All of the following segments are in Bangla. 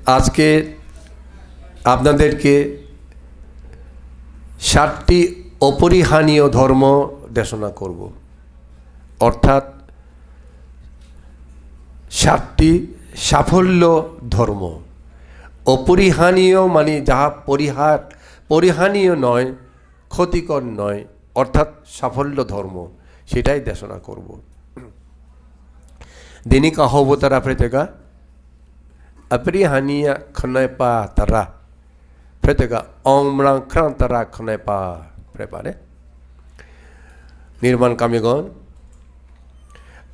আজকে আপনাদেরকে 7টি অপরিহানীয় ধর্ম দেশনা করব, অর্থাৎ 7টি সাফল্য ধর্ম। অপরিহানীয় মানে যাহা পরিহানীয় নয়, ক্ষতিকর নয়, অর্থাৎ সাফল্য ধর্ম, সেটাই দেশনা করব। দিনিক আহবতারা প্রেতেগা অপরিহানীয় খনয়পা তারা প্রেতেগা অমরাং খ্রাং তারা খনয়পা প্রেপারে। নির্মাণ কামিগণ,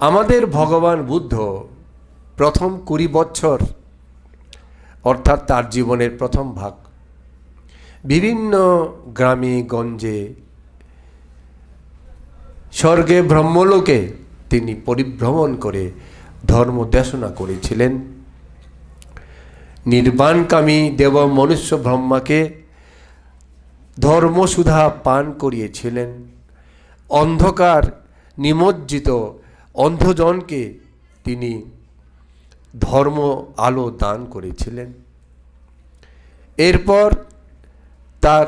আমাদের ভগবান বুদ্ধ প্রথম 20 বছর, অর্থাৎ তার জীবনের প্রথম ভাগ, বিভিন্ন গ্রামে গঞ্জে স্বর্গে ব্রহ্মলোকে তিনি পরিভ্রমণ করে ধর্ম দেশনা করেছিলেন। নির্বাণকামী দেব মনুষ্য ব্রহ্মাকে ধর্মসুধা পান করিয়েছিলেন। অন্ধকার নিমজ্জিত অন্ধজনকে তিনি ধর্ম আলো দান করেছিলেন। এরপর তার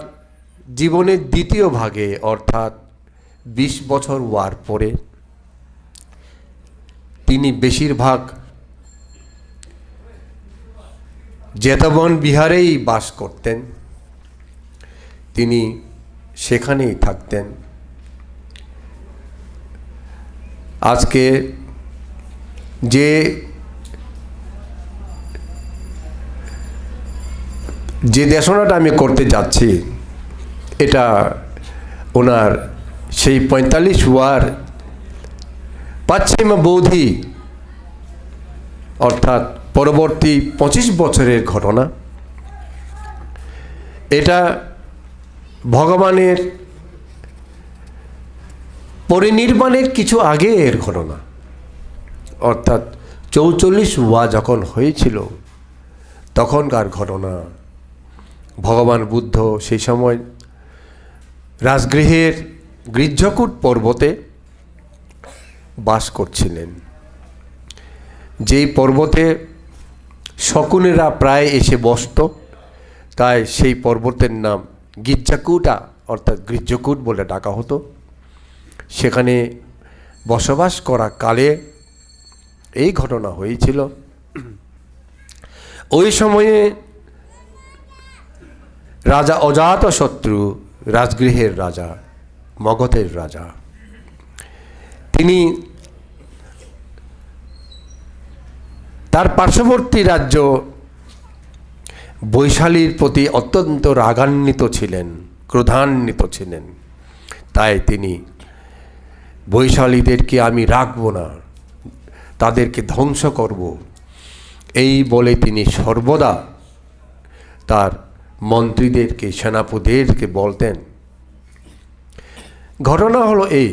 জীবনের দ্বিতীয় ভাগে, অর্থাৎ 20 বছর হওয়ার পরে, তিনি বেশিরভাগ জেতবন বিহারেই বাস করতেন, তিনি সেখানেই থাকতেন। আজকে যে দেশনাটা আমি করতে যাচ্ছি, এটা ওনার সেই 45 ওয়ার পশ্চিম বৌদ্ধি, অর্থাৎ পরবর্তী 25 বছরের ঘটনা। এটা ভগবানের পরিনির্বাণের কিছু আগের ঘটনা, অর্থাৎ 44 ওয়া যখন হয়েছিল তখনকার ঘটনা। ভগবান বুদ্ধ সেই সময় রাজগৃহের গৃহ্যকূট পর্বতে বাস করছিলেন, যেই পর্বতে শকুনেরা প্রায় এসে বসত, তাই সেই পর্বতের নাম গিজ্জাকূটা, অর্থাৎ গৃহ্যকূট বলে ডাকা হতো। সেখানে বসবাস করা কালে এই ঘটনা হয়েছিল। ওই সময়ে রাজা অজাতশত্রু, রাজগৃহের রাজা, মগধের রাজা, তিনি তার পার্শ্ববর্তী রাজ্য বৈশালীর প্রতি অত্যন্ত রাগান্বিত ছিলেন, ক্রোধান্বিত ছিলেন। তাই তিনি বৈশালীদেরকে আমি রাখব না, তাদেরকে ধ্বংস করব, এই বলে তিনি সর্বদা তার মন্ত্রীদেরকে, সেনাপতিদেরকে বলতেন। ঘটনা হলো এই,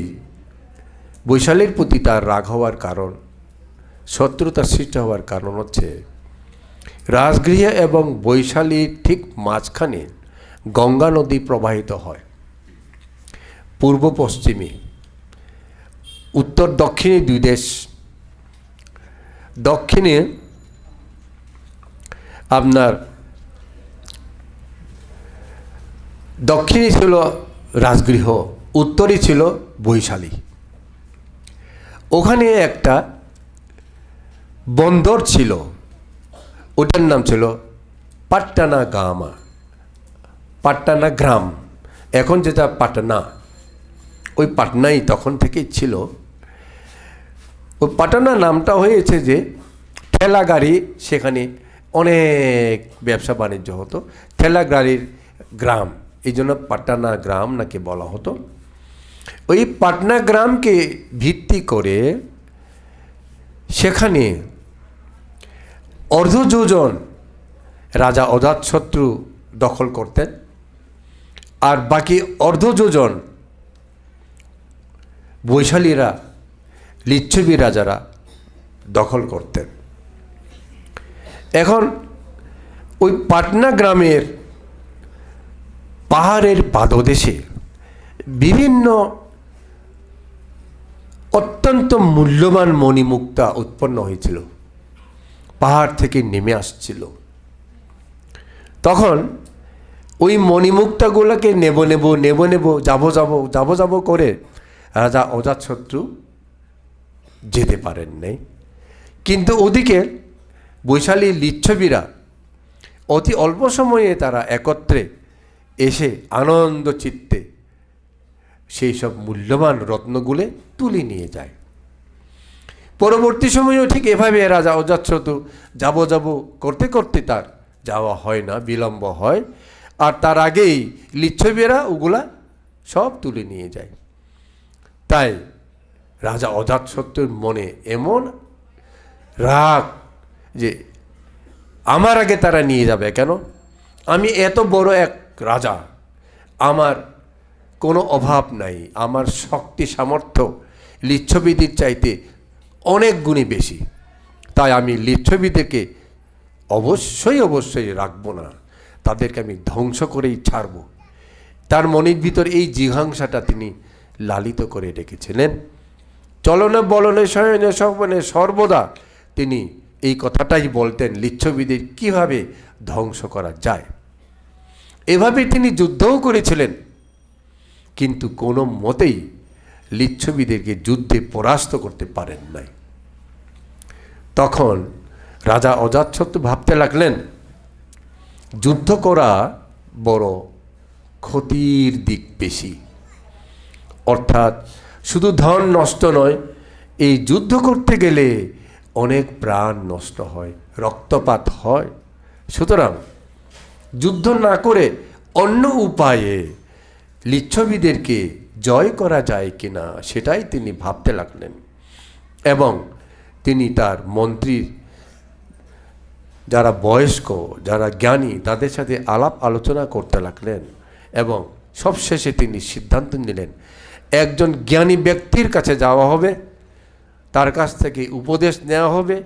বৈশালীর প্রতি তার রাগ হওয়ার কারণ, শত্রুতার সৃষ্টি হওয়ার কারণ হচ্ছে রাজগৃহ এবং বৈশালীর ঠিক মাঝখানে গঙ্গা নদী প্রবাহিত হয়। পূর্ব পশ্চিমে, উত্তর দক্ষিণে 2 দেশ। দক্ষিণে আপনার দক্ষিণে ছিল রাজগৃহ, উত্তরে ছিল বৈশালী। ওখানে একটা বন্দর ছিল, ওটার নাম ছিল পাটনা গামা, পাটনা গ্রাম, এখন যেটা পাটনা, ওই পাটনাই তখন থেকেই ছিল। ওই পাটনা নামটা হয়েছে যে ঠেলা গাড়ি, সেখানে অনেক ব্যবসা বাণিজ্য হতো, ঠেলা গাড়ির গ্রাম, এই জন্য পাটনা গ্রাম নাকি বলা হতো। ওই পাটনা গ্রামকে ভিত্তি করে সেখানে অর্ধযোজন রাজা অজাতশত্রু দখল করতেন, আর বাকি অর্ধযোজন বৈশালীরা, লিচ্ছবি রাজারা দখল করতেন। এখন ওই পাটনা গ্রামের পাহাড়ের পাদদেশে বিভিন্ন অত্যন্ত মূল্যবান মণিমুক্তা উৎপন্ন হয়েছিল, পাহাড় থেকে নেমে আসছিল। তখন ওই মণিমুক্তাগুলোকে নেব যাব করে রাজা অজাতশত্রু যেতে পারেন নাই। কিন্তু ওদিকে বৈশালী লিচ্ছবীরা অতি অল্প সময়ে তারা একত্রে এসে আনন্দ চিত্তে সেই সব মূল্যবান রত্নগুলো তুলে নিয়ে যায়। পরবর্তী সময়েও ঠিক এভাবে রাজা অজাতশত্রু যাব করতে করতে তার যাওয়া হয় না, বিলম্ব হয়। আর তার আগেই লিচ্ছবীরা ওগুলা সব তুলে নিয়ে যায়। তাই রাজা অজাতশত্রুর মনে এমন রাগ যে আমার আগে তারা নিয়ে যাবে কেন? আমি এত বড় এক রাজা, আমার কোনো অভাব নাই, আমার শক্তি সামর্থ্য লিচ্ছবীদের চাইতে অনেক গুণই বেশি। তাই আমি লিচ্ছবীদেরকে অবশ্যই রাখবো না, তাদেরকে আমি ধ্বংস করেই ছাড়ব। তার মনের ভিতর এই জিঘাংসাটা তিনি লালিত করে রেখেছিলেন। চলনে বলনে শয়নে স্বপনে সর্বদা তিনি এই কথাটাই বলতেন, লিচ্ছবীদের কিভাবে ধ্বংস করা যায়। এভাবে তিনি যুদ্ধও করেছিলেন, কিন্তু কোনো মতেই লিচ্ছবীদেরকে যুদ্ধে পরাস্ত করতে পারেন নাই। তখন রাজা অজাতশত্রু ভাবতে লাগলেন, যুদ্ধ করা বড় ক্ষতির দিক বেশি। অর্থাৎ শুধু ধন নষ্ট নয়, এই যুদ্ধ করতে গেলে অনেক প্রাণ নষ্ট হয়, রক্তপাত হয়। সুতরাং যুদ্ধ না করে অন্য উপায়ে লিচ্ছবীদেরকে জয় করা যায় কিনা সেটাই তিনি ভাবতে লাগলেন। এবং তিনি তার মন্ত্রী যারা বয়স্ক, যারা জ্ঞানী, তাদের সাথে আলাপ আলোচনা করতে লাগলেন। এবং সবশেষে তিনি সিদ্ধান্ত নিলেন, একজন জ্ঞানী ব্যক্তির কাছে যাওয়া হবে, তার কাছ থেকে উপদেশ নেওয়া হবে,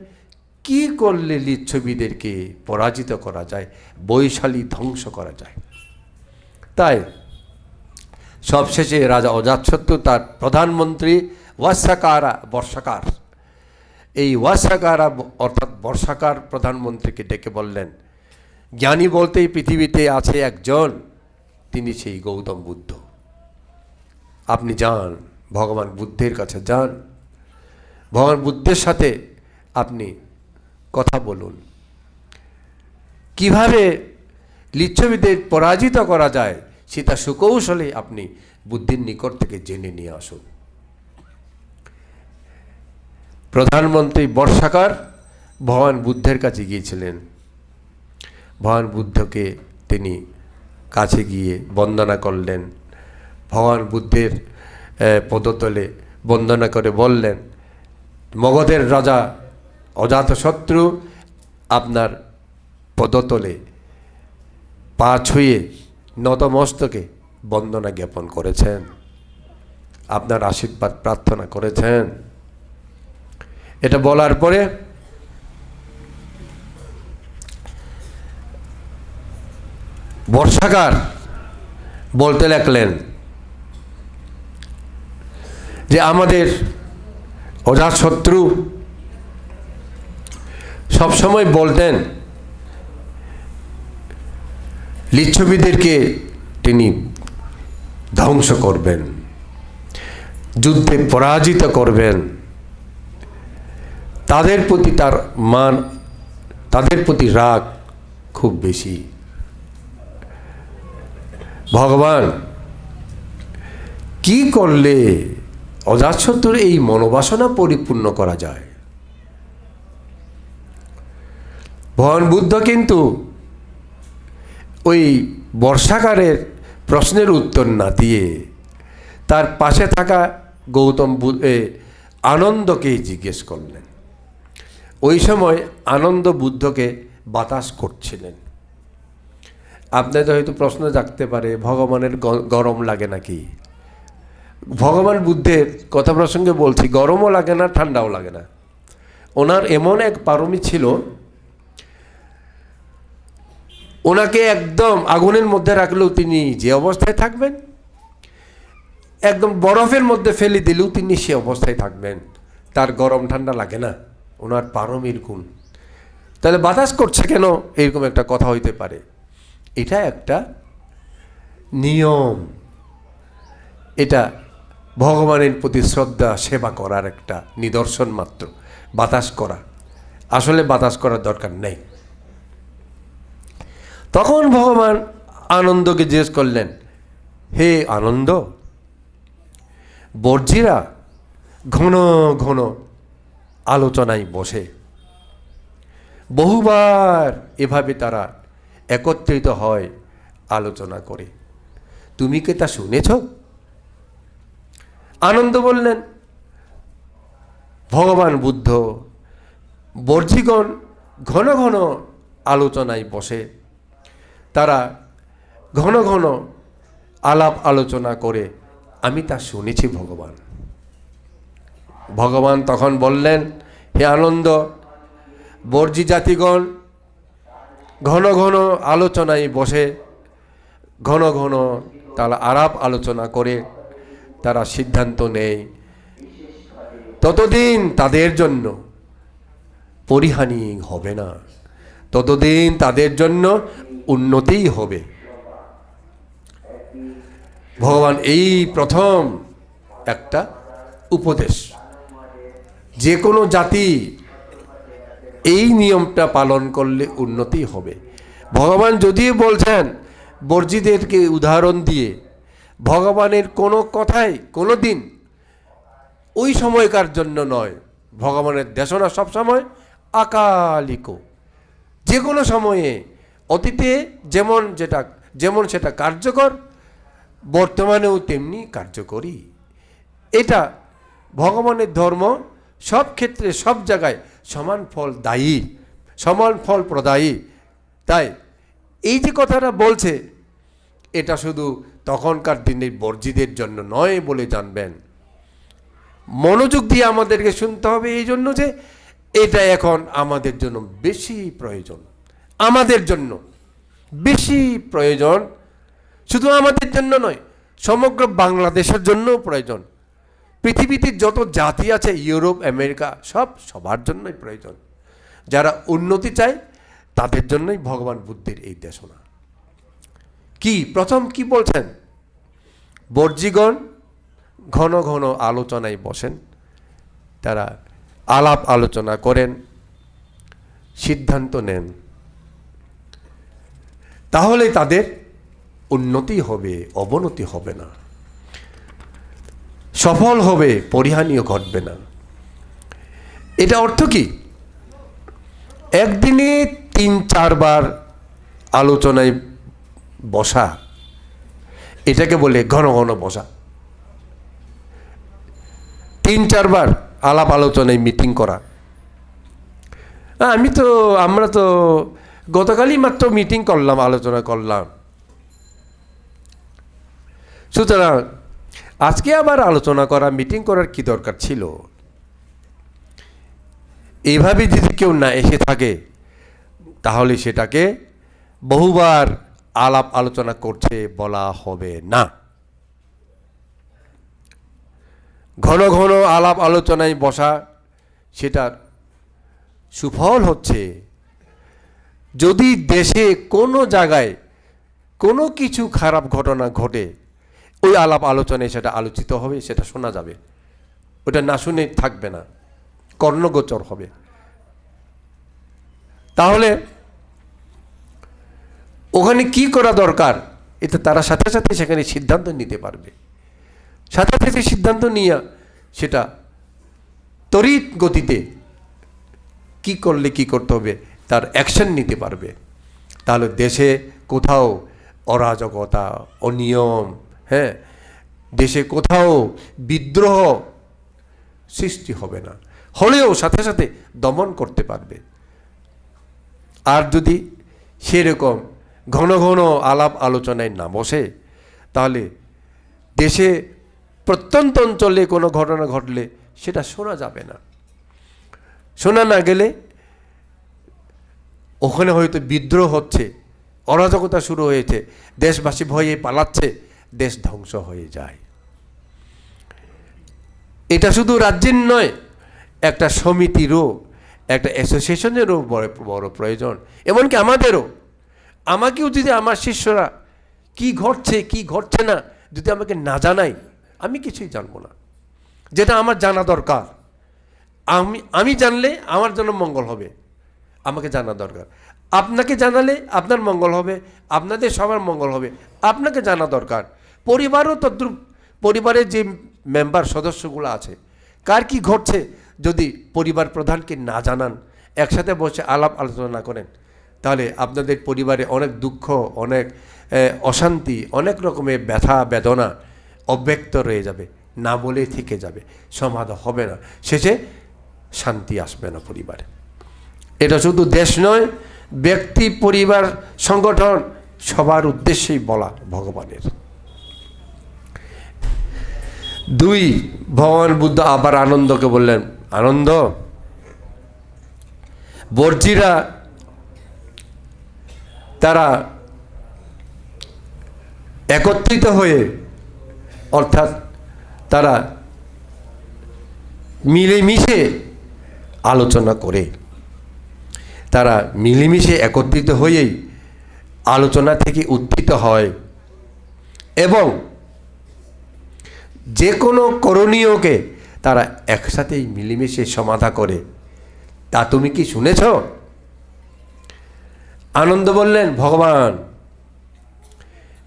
কি করলে লিচ্ছবীদেরকে পরাজিত করা যায়, বৈশালী ধ্বংস করা যায়। তাই সবশেষে রাজা অজাতশত্রু তার প্রধানমন্ত্রী বর্ষাকার, এই ওয়াসাকারা অর্থাৎ বর্ষাকার প্রধানমন্ত্রীকে ডেকে বললেন, জ্ঞানী বলতেই পৃথিবীতে আছে একজন, তিনি সেই গৌতম বুদ্ধ। আপনি যান, ভগবান বুদ্ধের কাছে যান, ভগবান বুদ্ধের সাথে আপনি কথা বলুন, কিভাবে লিচ্ছবীদের পরাজিত করা যায় সেটা সুকৌশলে আপনি বুদ্ধির নিকট থেকে জেনে নিয়ে আসুন। প্রধানমন্ত্রী বর্ষাকার ভগবান বুদ্ধের কাছে গিয়েছিলেন। ভগবান বুদ্ধকে তিনি কাছে গিয়ে বন্দনা করলেন। ভগবান বুদ্ধের পদতলে বন্দনা করে বললেন, মগধের রাজা অজাতশত্রু আপনার পদতলে পা ছুঁয়ে নতমস্তকে বন্দনা জ্ঞাপন করেছেন, আপনার আশীর্বাদ প্রার্থনা করেছেন। এটা বলার পরে বর্ষাকার বলতে লাগলেন যে আমাদের অজাতশত্রু সবসময় বলতেন লিচ্ছবীদেরকে তিনি ধ্বংস করবেন, যুদ্ধে পরাজিত করবেন, তাদের প্রতি তার মান, তাদের প্রতি রাগ খুব বেশি। ভগবান কি করলে অজাতশত্রুর এই মনোবাসনা পরিপূর্ণ করা যায়? ভগবান বুদ্ধ কিন্তু ওই বর্ষাকারের প্রশ্নের উত্তর না দিয়ে তার পাশে থাকা গৌতম আনন্দকেই জিজ্ঞেস করলেন। ওই সময় আনন্দ বুদ্ধকে বাতাস করছিলেন। আপনাদের হয়তো প্রশ্ন জাগতে পারে, ভগবানের গরম লাগে নাকি? ভগবান বুদ্ধের কথা প্রসঙ্গে বলছি, গরমও লাগে না, ঠান্ডাও লাগে না। ওনার এমন এক পারমি ছিল, ওনাকে একদম আগুনের মধ্যে রাখলেও তিনি যে অবস্থায় থাকবেন, একদম বরফের মধ্যে ফেলে দিলেও তিনি সে অবস্থায় থাকবেন। তার গরম ঠান্ডা লাগে না, ওনার পারমির গুণ। তাহলে বাতাস করছে কেন, এরকম একটা কথা হইতে পারে। এটা একটা নিয়ম, এটা ভগবানের প্রতি শ্রদ্ধা সেবা করার একটা নিদর্শন মাত্র। বাতাস করা, আসলে বাতাস করার দরকার নেই। তখন ভগবান আনন্দকে জিজ্ঞেস করলেন, হে আনন্দ, বর্জিরা ঘন ঘন আলোচনায় বসে, বহুবার এভাবে তারা একত্রিত হয়, আলোচনা করে, তুমি কি তা শুনেছ? আনন্দ বললেন, ভগবান বুদ্ধ, বর্জিগণ ঘন ঘন আলোচনায় বসে, তারা ঘন ঘন আলাপ আলোচনা করে, আমি তা শুনেছি ভগবান। ভগবান তখন বললেন, হে আনন্দ, বর্জি জাতিগণ ঘন ঘন আলোচনায় বসে, ঘন ঘন তারা আলাপ আলোচনা করে, তারা সিদ্ধান্ত নেয়, ততদিন তাদের জন্য পরিহানি হবে না, ততদিন তাদের জন্য উন্নতিই হবে। ভগবান এই প্রথম একটা উপদেশ, যে কোনো জাতি এই নিয়মটা পালন করলে উন্নতি হবে। ভগবান যদিও বলছেন বর্জিদেরকে উদাহরণ দিয়ে, ভগবানের কোনো কথাই কোনো দিন ওই সময়কার জন্য নয়। ভগবানের দেশনা সবসময় আকালিক, যে কোনো সময়ে, অতীতে যেমন সেটা কার্যকর, বর্তমানেও তেমনি কার্যকরী। এটা ভগবানের ধর্ম, সব ক্ষেত্রে সব জায়গায় সমান ফল দায়ী, সমান ফল প্রদায়ী। তাই এই যে কথাটা বলছে, এটা শুধু তখনকার দিনের বর্জিদের জন্য নয় বলে জানবেন। মনোযোগ দিয়ে আমাদেরকে শুনতে হবে, এই জন্য যে এটা এখন আমাদের জন্য বেশি প্রয়োজন, আমাদের জন্য বেশি প্রয়োজন, শুধু আমাদের জন্য নয়, সমগ্র বাংলাদেশের জন্যও প্রয়োজন। পৃথিবীতে যত জাতি আছে, ইউরোপ, আমেরিকা, সবার জন্যই প্রয়োজন। যারা উন্নতি চায় তাদের জন্যই ভগবান বুদ্ধের এই দেশনা। কি প্রথম কি বলছেন? বর্জিগণ ঘন ঘন আলোচনায় বসেন, তারা আলাপ আলোচনা করেন, সিদ্ধান্ত নেন, তাহলে তাদের উন্নতি হবে, অবনতি হবে না, সফল হবে, পরিহানিও ঘটবে না। এটা অর্থ কি? একদিনে 3-4 বার আলোচনায় বসা, এটাকে বলে ঘন ঘন বসা। 3-4 বার আলাপ আলোচনায় মিটিং করা। আমরা তো গতকালই মাত্র মিটিং করলাম, আলোচনা করলাম, সুতরাং আজকে আবার আলোচনা করা, মিটিং করার কি দরকার ছিল? এইভাবে যদি কেউ না এসে থাকে, তাহলে সেটাকে বহুবার আলাপ আলোচনা করছে বলা হবে না। ঘন ঘন আলাপ আলোচনায় বসা, সেটার সুফল হচ্ছে, যদি দেশে কোনো জায়গায় কোনো কিছু খারাপ ঘটনা ঘটে, ওই আলাপ আলোচনায় সেটা আলোচিত হবে, সেটা শোনা যাবে, ওটা না শুনে থাকবে না, কর্ণগোচর হবে। তাহলে ওখানে কি করা দরকার, এটা তারা সাথে সাথে সেখানে সিদ্ধান্ত নিতে পারবে। সাথে সাথে সিদ্ধান্ত নিয়ে সেটা তড়িৎ গতিতে কি করলে কি করতে হবে তার অ্যাকশন নিতে পারবে। তাহলে দেশে কোথাও অরাজকতা, অনিয়ম, দেশে কোথাও বিদ্রোহ সৃষ্টি হবে না, হলেও সাথে সাথে দমন করতে পারবে। আর যদি সেরকম ঘন ঘন আলাপ আলোচনায় না বসে, তাহলে দেশে প্রত্যন্ত অঞ্চলে কোনো ঘটনা ঘটলে সেটা শোনা যাবে না। শোনা না গেলে ওখানে হয়তো বিদ্রোহ হচ্ছে, অরাজকতা শুরু হয়েছে, দেশবাসী ভয়ে পালাচ্ছে, দেশ ধ্বংস হয়ে যায়। এটা শুধু রাজ্যের নয়, একটা সমিতিরও, একটা অ্যাসোসিয়েশনেরও বড় প্রয়োজন, এমনকি আমাদেরও। আমাকেও যদি আমার শিষ্যরা কি ঘটছে কি ঘটছে না যদি আমাকে না জানায়, আমি কিছুই জানবো না। যেটা আমার জানা দরকার, আমি জানলে আমার জন্য মঙ্গল হবে, আমাকে জানা দরকার। আপনাকে জানালে আপনার মঙ্গল হবে, আপনাদের সবার মঙ্গল হবে, আপনাকে জানা দরকার। পরিবারও তদ্রুপ, পরিবারের যে মেম্বার সদস্যগুলো আছে কার কি ঘটছে যদি পরিবার প্রধানকে না জানান, একসাথে বসে আলাপ আলোচনা না করেন, তাহলে আপনাদের পরিবারে অনেক দুঃখ, অনেক অশান্তি, অনেক রকমের ব্যথা বেদনা অব্যক্ত রয়ে যাবে, না বলেই থেকে যাবে, সমাধান হবে না, শেষে শান্তি আসবে না পরিবারে। এটা শুধু দেশ নয়, ব্যক্তি, পরিবার, সংগঠন সবার উদ্দেশ্যেই বলা ভগবানের। 2, ভগবান বুদ্ধ আবার আনন্দকে বললেন, আনন্দ, বর্জিরা তারা একত্রিত হয়ে, অর্থাৎ তারা মিলেমিশে আলোচনা করে, তারা মিলেমিশে একত্রিত হয়েই আলোচনা থেকে উত্থিত হয় এবং যে কোনো করণীয়কে তারা একসাথেই মিলেমিশে সমাধা করে। তা তুমি কি শুনেছ? আনন্দ বললেন, ভগবান,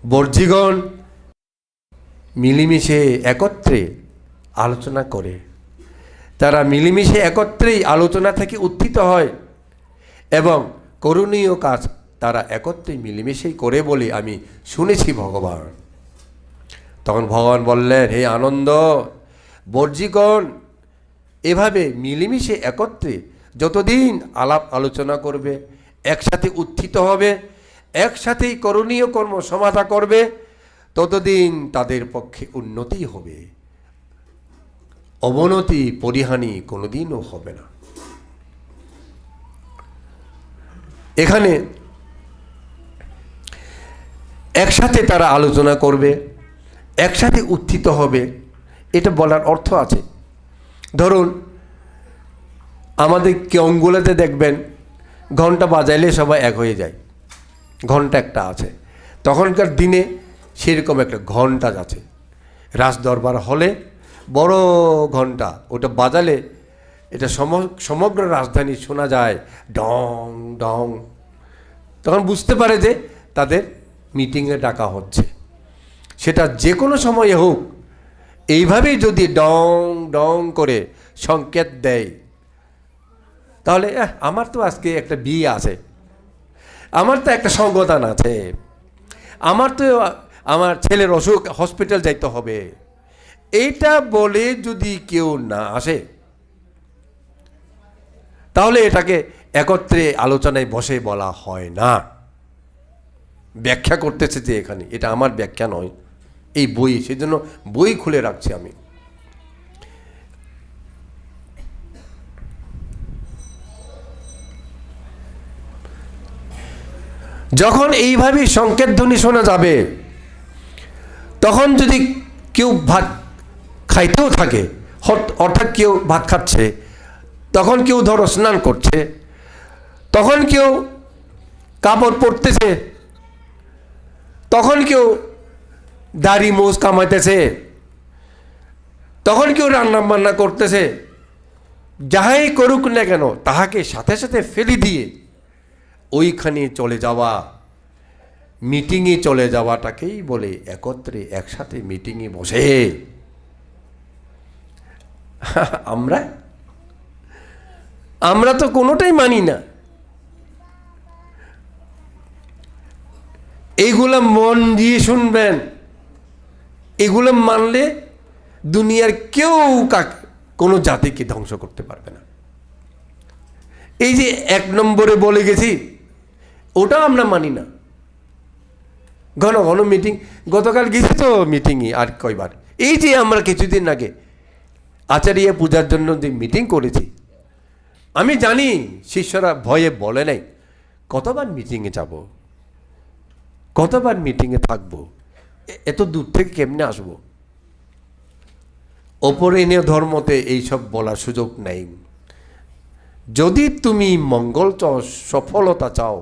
বর্জিগণ মিলেমিশে একত্রে আলোচনা করে, তারা মিলেমিশে একত্রেই আলোচনা থেকে উত্থিত হয় এবং করণীয় কাজ তারা একত্রে মিলেমিশেই করে বলে আমি শুনেছি ভগবান। তখন ভগবান বললেন, হে আনন্দ, বর্জিগণ এভাবে মিলেমিশে একত্রে যতদিন আলাপ আলোচনা করবে, একসাথে উত্থিত হবে, একসাথেই করণীয় কর্ম সমাধা করবে, ততদিন তাদের পক্ষে উন্নতি হবে, অবনতি পরিহানি কোনোদিনও হবে না। এখানে একসাথে তারা আলোচনা করবে, একসাথে উত্থিত হবে, এটা বলার অর্থ আছে। ধরুন আমাদের অঙ্গুলাতে দেখবেন ঘন্টা বাজাইলে সবাই এক হয়ে যায়, ঘন্টা একটা আছে। তখনকার দিনে সেরকম একটা ঘন্টা আছে, রাজ দরবার হলে বড় ঘন্টা, ওটা বাজালে এটা সমগ্র রাজধানী শোনা যায়, ডং ডং। তখন বুঝতে পারে যে তাদের মিটিংয়ে ডাকা হচ্ছে। সেটা যে কোনো সময়ে হোক, এইভাবেই যদি ডং ডং করে সংকেত দেয়, তাহলে আমার তো আজকে একটা বিয়ে আছে, আমার তো একটা সংগঠন আছে, আমার তো আমার ছেলের অসুখ, হসপিটাল যাইতে হবে, এইটা বলে যদি কেউ না আসে, তাহলে এটাকে একত্রে আলোচনায় বসে বলা হয় না। ব্যাখ্যা করতেছে যে এখানে, এটা আমার ব্যাখ্যা নয়, এই বই, সেজন্য বই খুলে রাখছি আমি। যখন এইভাবে সংকেত ধ্বনি শোনা যাবে, তখন যদি কেউ ভাত খাইতেও থাকে, অর্থাৎ কেউ ভাত খাচ্ছে, তখন কেউ ধরো স্নান করছে, তখন কেউ কাপড় পরতেছে, তখন কেউ দাড়ি মোজ কামাইতেছে, তখন কেউ রান্না বান্না করতেছে, যাহাই করুক না কেন তাহাকে সাথে সাথে ফেলে দিয়ে ওইখানে চলে যাওয়া, মিটিংয়ে চলে যাওয়াটাকেই বলে একত্রে একসাথে মিটিংয়ে বসে। আমরা তো কোনোটাই মানি না। এইগুলো মন দিয়ে শুনবেন, এগুলো মানলে দুনিয়ার কেউ কোনো জাতিকে ধ্বংস করতে পারবে না। এই যে 1 নম্বরে বলে গেছি, ওটা আমরা মানি না। ঘন ঘন মিটিং, গতকাল গেছি তো মিটিংয়ে, আর কয়বার, এই যে আমরা কিছুদিন আগে আচার্য পূজার জন্য যে মিটিং করেছি, আমি জানি শিষ্যরা ভয়ে বলে নাই কতবার মিটিংয়ে যাব, কতবার মিটিংয়ে থাকবো, এত দূর থেকে কেমনে আসবো। অপরিণীয় ধর্মতে এইসব বলার সুযোগ নেই। যদি তুমি মঙ্গল চাও, সফলতা চাও,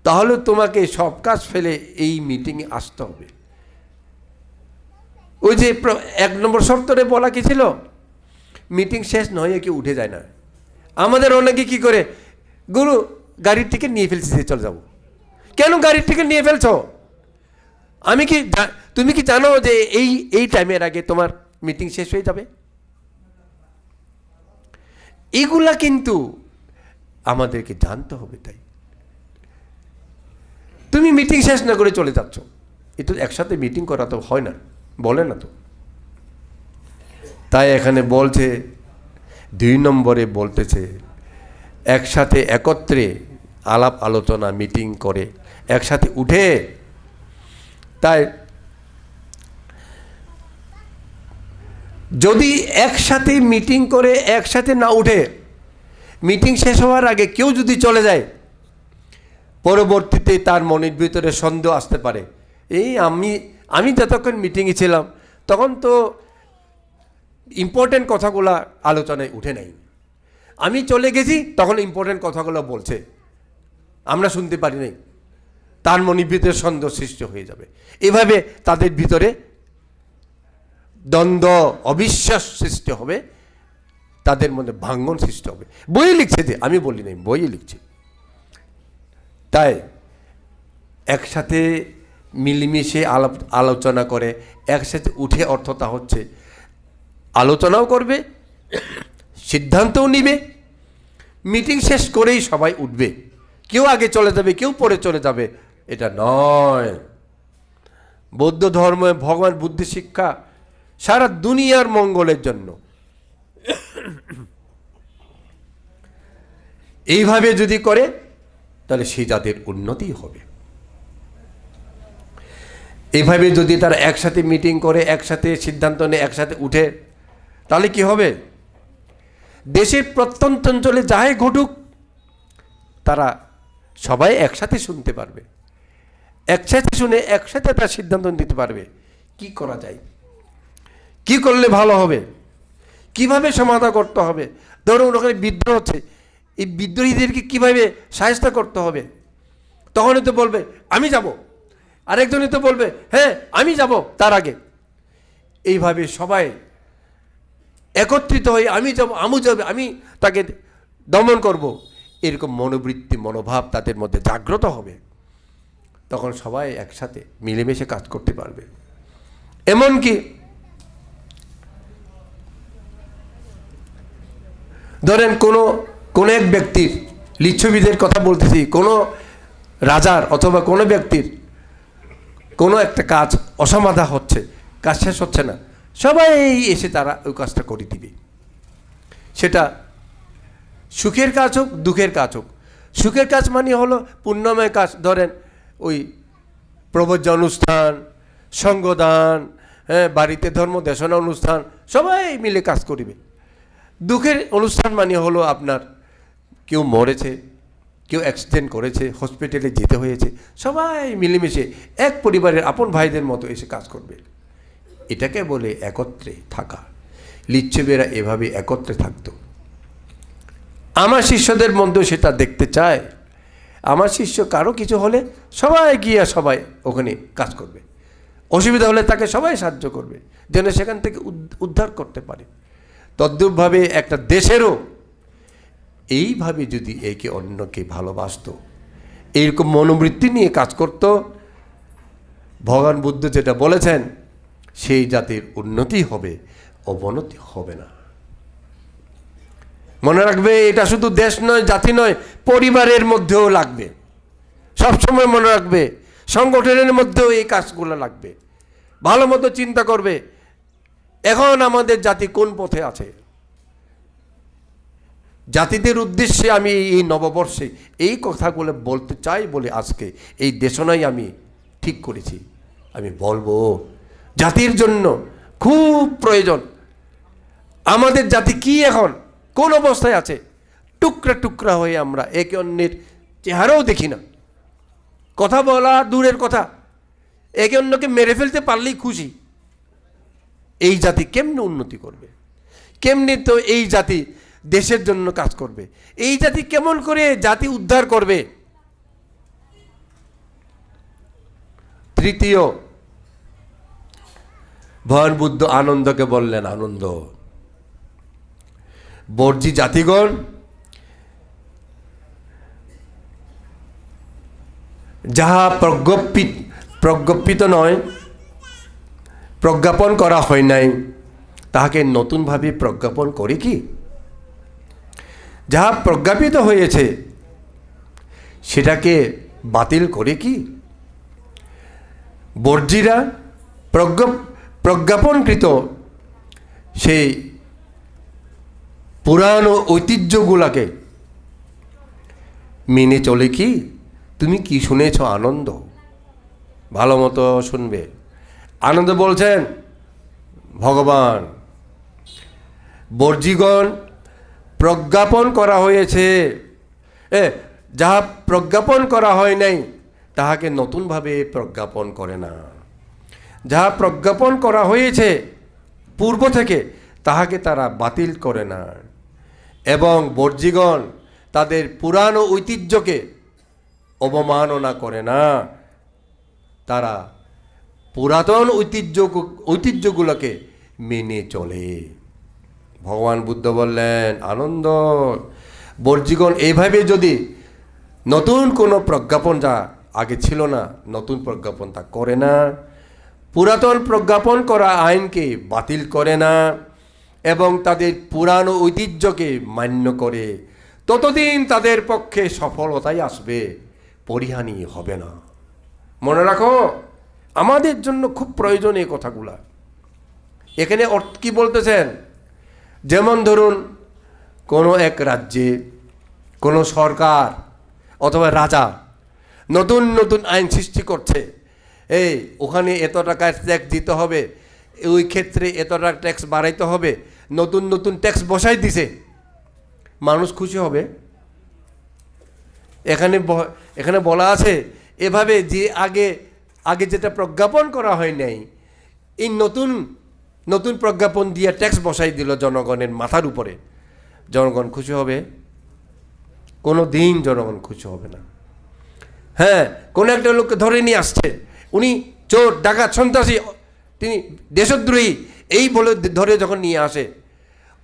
তাহলে তোমাকে সব কাজ ফেলে এই মিটিংয়ে আসতে হবে। ওই যে 1 নম্বর শর্তরে বলা কি ছিল, মিটিং শেষ নয় কেউ উঠে যায় না। আমাদের অনেকে কি করে, গুরু গাড়ির টিকিট নিয়ে ফেলছি, চলে যাব। কেন গাড়ির টিকিট নিয়ে ফেলছো? তুমি কি জানো যে এই টাইমের আগে তোমার মিটিং শেষ হয়ে যাবে? এগুলা কিন্তু আমাদেরকে জানতে হবে। তাই তুমি মিটিং শেষ না করে চলে যাচ্ছ, এটা একসাথে মিটিং করা তো হয় না, বলে না তো। তাই এখানে বলছে 2 নম্বরে বলতেছে একসাথে একত্রে আলাপ আলোচনা মিটিং করে একসাথে উঠে। তাই যদি একসাথে মিটিং করে একসাথে না উঠে, মিটিং শেষ হওয়ার আগে কেউ যদি চলে যায়, পরবর্তীতে তার মনের ভিতরে সন্দেহ আসতে পারে, এই আমি যতক্ষণ মিটিংয়ে ছিলাম তখন তো ইম্পর্টেন্ট কথাগুলো আলোচনায় উঠে নাই, আমি চলে গেছি তখন ইম্পর্টেন্ট কথাগুলো বলছে, আমরা শুনতে পারি নাই। তার মনের ভিতরে সন্দেহ সৃষ্টি হয়ে যাবে। এভাবে তাদের ভিতরে দ্বন্দ্ব, অবিশ্বাস সৃষ্টি হবে, তাদের মধ্যে ভাঙ্গন সৃষ্টি হবে। বইয়ে লিখছে, যে আমি বলি নাই, বইয়ে লিখছে। তাই একসাথে মিলেমিশে আলোচনা করে একসাথে উঠে, অর্থটা হচ্ছে আলোচনাও করবে, সিদ্ধান্তও নিবে। মিটিং শেষ করেই সবাই উঠবে, কেউ আগে চলে যাবে কেউ পরে চলে যাবে, এটা নয়। বৌদ্ধ ধর্মে ভগবান বুদ্ধি শিক্ষা সারা দুনিয়ার মঙ্গলের জন্য। এইভাবে যদি করে তাহলে সেই জাতির উন্নতি হবে। এইভাবে যদি তারা একসাথে মিটিং করে, একসাথে সিদ্ধান্ত নেয়, একসাথে উঠে, তাহলে কি হবে? দেশের প্রত্যন্ত অঞ্চলে যাই ঘটুক তারা সবাই একসাথে শুনতে পারবে, একসাথে শুনে একসাথে তার সিদ্ধান্ত নিতে পারবে কি করা যায়, কি করলে ভালো হবে, কিভাবে সমাধান করতে হবে। ধরুন ওখানে বিদ্রোহ হচ্ছে, এই বিদ্রোহীদেরকে কিভাবে সাহায্য করতে হবে, তখনই তো বলবে আমি যাব, আরেকজনই তো বলবে হ্যাঁ আমি যাব তার আগে। এইভাবে সবাই একত্রিত হয়ে আমি যাব, আমি তাকে দমন করব, এরকম মনোবৃত্তি, মনোভাব তাদের মধ্যে জাগ্রত হবে। তখন সবাই একসাথে মিলেমিশে কাজ করতে পারবে। এমনকি ধরেন কোনো এক ব্যক্তির, লিচ্ছবিদের কথা বলতেছি, কোনো রাজার অথবা কোনো ব্যক্তির কোনো একটা কাজ অসমাধা হচ্ছে, কাজ শেষ হচ্ছে না, সবাই এসে তারা ওই কাজটা করে দিবে। সেটা সুখের কাজ হোক, দুঃখের কাজ হোক। সুখের কাজ মানে হলো পুণ্যময় কাজ, ধরেন ওই প্রবচন অনুষ্ঠান, সঙ্গদান, হ্যাঁ, বাড়িতে ধর্ম দেশনা অনুষ্ঠান, সবাই মিলে কাজ করিবে। দুঃখের অনুষ্ঠান মানে হলো আপনার কেউ মরেছে, কেউ অ্যাক্সিডেন্ট করেছে, হসপিটালে যেতে হয়েছে, সবাই মিলেমিশে এক পরিবারের আপন ভাইদের মতো এসে কাজ করবে। এটাকে বলে একত্রে থাকা। লিচ্ছবেরা এভাবে একত্রে থাকতো। আমার শিষ্যদের মধ্যেও সেটা দেখতে চায়। আমার শিষ্য কারো কিছু হলে সবাই গিয়ে সবাই ওখানে কাজ করবে, অসুবিধা হলে তাকে সবাই সাহায্য করবে, যেন সেখান থেকে উদ্ধার করতে পারে। তদ্রূপভাবে একটা দেশেরও এইভাবে যদি একে অন্যকে ভালোবাসতো, এইরকম মনোবৃত্তি নিয়ে কাজ করত, ভগবান বুদ্ধ যেটা বলেছেন, সেই জাতির উন্নতি হবে, অবনতি হবে না। মনে রাখবে, এটা শুধু দেশ নয়, জাতি নয়, পরিবারের মধ্যেও লাগবে। সবসময় মনে রাখবে, সংগঠনের মধ্যেও এই কাজগুলো লাগবে। ভালো মতো চিন্তা করবে, এখন আমাদের জাতি কোন পথে আছে। জাতিদের উদ্দেশ্যে আমি এই নববর্ষে এই কথাগুলো বলতে চাই বলে আজকে এই দেশনাই আমি ঠিক করেছি। আমি বলবো, জাতির জন্য খুব প্রয়োজন। আমাদের জাতি কি এখন কোন অবস্থায় আছে? টুকরা টুকরা হয়ে আমরা একে অন্যের চেহারাও দেখি না, কথা বলা দূরের কথা, একে অন্যকে মেরে ফেলতে পারলেই খুশি। এই জাতি কেমনে উন্নতি করবে? কেমনে তো এই জাতি দেশের জন্য কাজ করবে? এই জাতি কেমন করে জাতি উদ্ধার করবে? তৃতীয় ভগবান বুদ্ধ আনন্দকে বললেন, আনন্দ, বর্জি জাতিগণ যাহা প্রজ্ঞাপিত নয়, প্রজ্ঞাপন করা হয় নাই, তাহাকে নতুনভাবে প্রজ্ঞাপন করে কি? যাহা প্রজ্ঞাপিত হয়েছে সেটাকে বাতিল করে কি? বর্জিরা প্রজ্ঞাপনকৃত সেই পুরানো ঐতিহ্যগুলাকে মেনে চলে কি? তুমি কি শুনেছ আনন্দ? ভালো মতো শুনবে। আনন্দ বলছেন, ভগবান, বর্জিগণ প্রজ্ঞাপন করা হয়েছে, যাহা প্রজ্ঞাপন করা হয় নাই তাহাকে নতুনভাবে প্রজ্ঞাপন করে না। যাহা প্রজ্ঞাপন করা হয়েছে পূর্ব থেকে তাহাকে তারা বাতিল করে না। এবং বর্জিগণ তাদের পুরানো ঐতিহ্যকে অবমাননা করে না, তারা পুরাতন ঐতিহ্যগুলোকে মেনে চলে। ভগবান বুদ্ধ বললেন, আনন্দ, বর্জিগণ এইভাবে যদি নতুন কোনো প্রজ্ঞাপন, যা আগে ছিল না, নতুন প্রজ্ঞাপন তা করে না, পুরাতন প্রজ্ঞাপন করা আইনকে বাতিল করে না এবং তাদের পুরানো ঐতিহ্যকে মান্য করে, ততদিন তাদের পক্ষে সফলতাই আসবে, পরিহানি হবে না। মনে রাখো, আমাদের জন্য খুব প্রয়োজন এই কথাগুলা। এখানে অর্থ কি বলতেছেন? যেমন ধরুন, কোনো এক রাজ্যে কোনো সরকার অথবা রাজা নতুন নতুন আইন সৃষ্টি করছে, ওখানে এত টাকার ট্যাক্স দিতে হবে, ওই ক্ষেত্রে এত টাকা ট্যাক্স বাড়াইতে হবে, নতুন নতুন ট্যাক্স বসাই দিছে। মানুষ খুশি হবে? এখানে বলা আছে এভাবে যে আগে যেটা প্রজ্ঞাপন করা হয় নাই, এই নতুন নতুন প্রজ্ঞাপন দিয়ে ট্যাক্স বসাই দিল জনগণের মাথার উপরে, জনগণ খুশি হবে? কোনো দিন জনগণ খুশি হবে না। হ্যাঁ, কোনো একটা লোককে ধরে নিয়ে আসছে, উনি চোর, ডাকাত, সন্ত্রাসী, তিনি দেশদ্রোহী, এই বলে ধরে যখন নিয়ে আসে,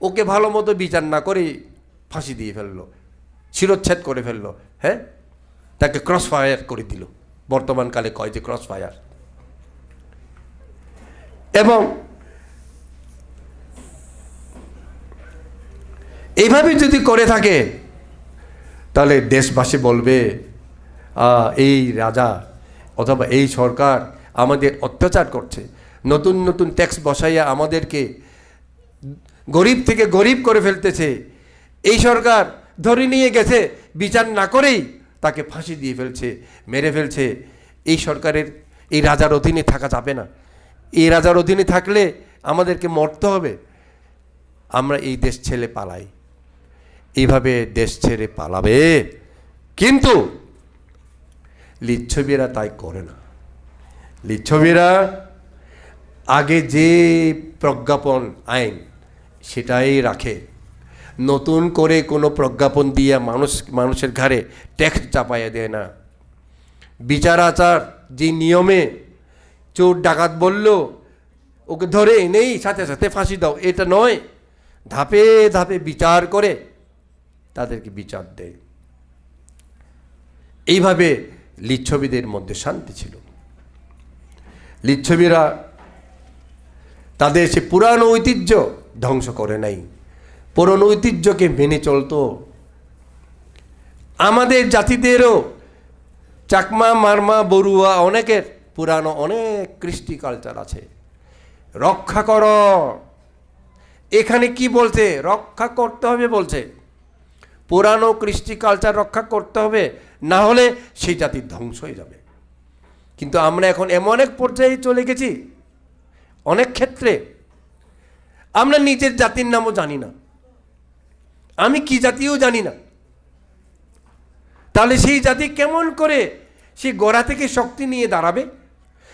ওকে ভালো মতো বিচার না করে ফাঁসি দিয়ে ফেললো, শিরচ্ছেদ করে ফেললো, হ্যাঁ, তাকে ক্রস ফায়ার করে দিল। বর্তমানকালে কয় যে ক্রস ফায়ার। এবং এইভাবে যদি করে থাকে তাহলে দেশবাসী বলবে, এই রাজা অথবা এই সরকার আমাদের অত্যাচার করছে, নতুন নতুন ট্যাক্স বসাইয়া আমাদেরকে গরিব থেকে গরিব করে ফেলতেছে। এই সরকার ধরে নিয়ে গেছে, বিচার না করেই তাকে ফাঁসি দিয়ে ফেলছে, মেরে ফেলছে। এই সরকারের, এই রাজার অধীনে থাকা যাবে না। এই রাজার অধীনে থাকলে আমাদেরকে মরতে হবে। আমরা এই দেশ ছেড়ে পালাই। এইভাবে দেশ ছেড়ে পালাবে, কিন্তু লিচ্ছবীরা তাই করে না। লিচ্ছবীরা আগে যে প্রজ্ঞাপন আইন সেটাই রাখে, নতুন করে কোনো প্রজ্ঞাপন দিয়ে মানুষের ঘাড়ে ট্যাক্স চাপাইয়া দেয় না। বিচার আচার যে নিয়মে চোর ডাকাত বলল ওকে ধরে এনেই সাথে সাথে ফাঁসি দাও, এটা নয়, ধাপে ধাপে বিচার করে তাদেরকে বিচার দেয়। এইভাবে লিচ্ছবীদের মধ্যে শান্তি ছিল। লিচ্ছবীরা তাদের সে পুরানো ঐতিহ্য ধ্বংস করে নাই, পুরানো ঐতিহ্যকে মেনে চলতো। আমাদের জাতিদেরও চাকমা, মারমা, বড়ুয়া অনেকের পুরানো অনেক কৃষ্টি কালচার আছে, রক্ষা করো। এখানে কি বলছে? রক্ষা করতে হবে বলছে। পুরানো কৃষ্টি কালচার রক্ষা করতে হবে, না হলে সেই জাতির ধ্বংস হয়ে যাবে। কিন্তু আমরা এখন এমন এক পর্যায়ে চলে গেছি, অনেক ক্ষেত্রে আমরা নিজের জাতির নামও জানি না, আমি কি জাতিও জানি না। তাহলে সেই জাতি কেমন করে সে গোড়া থেকে শক্তি নিয়ে দাঁড়াবে?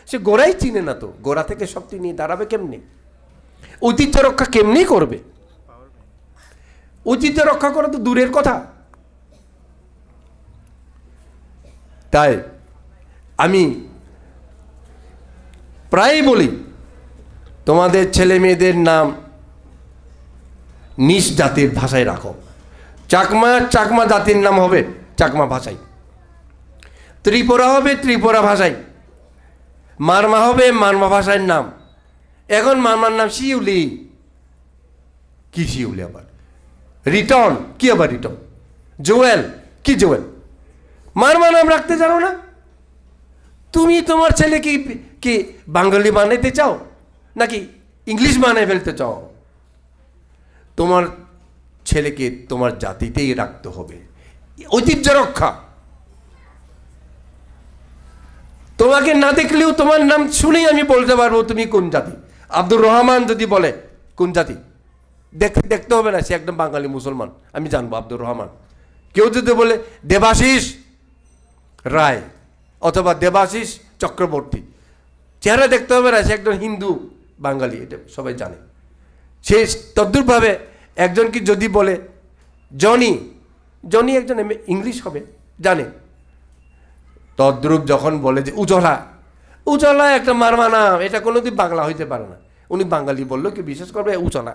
সে গোড়াই চিনে না, তো গোড়া থেকে শক্তি নিয়ে দাঁড়াবে কেমনি? ঐতিহ্য রক্ষা কেমনি করবে? ঐতিহ্য রক্ষা করা তো দূরের কথা। তাই আমি প্রায়ই বলি তোমাদের ছেলে মেয়েদের নাম নিজ জাতির ভাষায় রাখো। চাকমা চাকমা জাতির নাম হবে চাকমা ভাষায়, ত্রিপুরা হবে ত্রিপুরা ভাষায়, মারমা হবে মারমা ভাষার নাম। এখন মারমার নাম শিউলি, কি শিউলি আবার, রিটন কি আবার রিটন, জোয়েল কি জোয়েল, মারমা নাম রাখতে জানো না? তুমি তোমার ছেলে কি কি বাঙালি বানাইতে চাও নাকি ইংলিশ বানাই ফেলতে চাও? তোমার ছেলেকে তোমার জাতিতেই রাখতে হবে, ঐতিহ্য রক্ষা। তোমাকে না দেখলেও তোমার নাম শুনেই আমি বলতে পারবো তুমি কোন জাতি। আব্দুর রহমান যদি বলে কোন জাতি, দেখতে হবে না সে একদম বাঙালি মুসলমান, আমি জানবো আব্দুর রহমান। কেউ যদি বলে দেবাশিস রায় অথবা দেবাশিস চক্রবর্তী, চেহারা দেখতে হবে না সে একজন হিন্দু বাঙালি, এটা সবাই জানে। সে তদ্রূপভাবে একজনকে যদি বলে জনি, জনি একজন ইংলিশ হবে জানে। তদ্রূপ যখন বলে যে উজলা, উজলা একটা মারমা নাম, এটা কোনোদিন বাংলা হইতে পারে না। উনি বাঙালি বললেও কি বিশেষ করবে উজলা?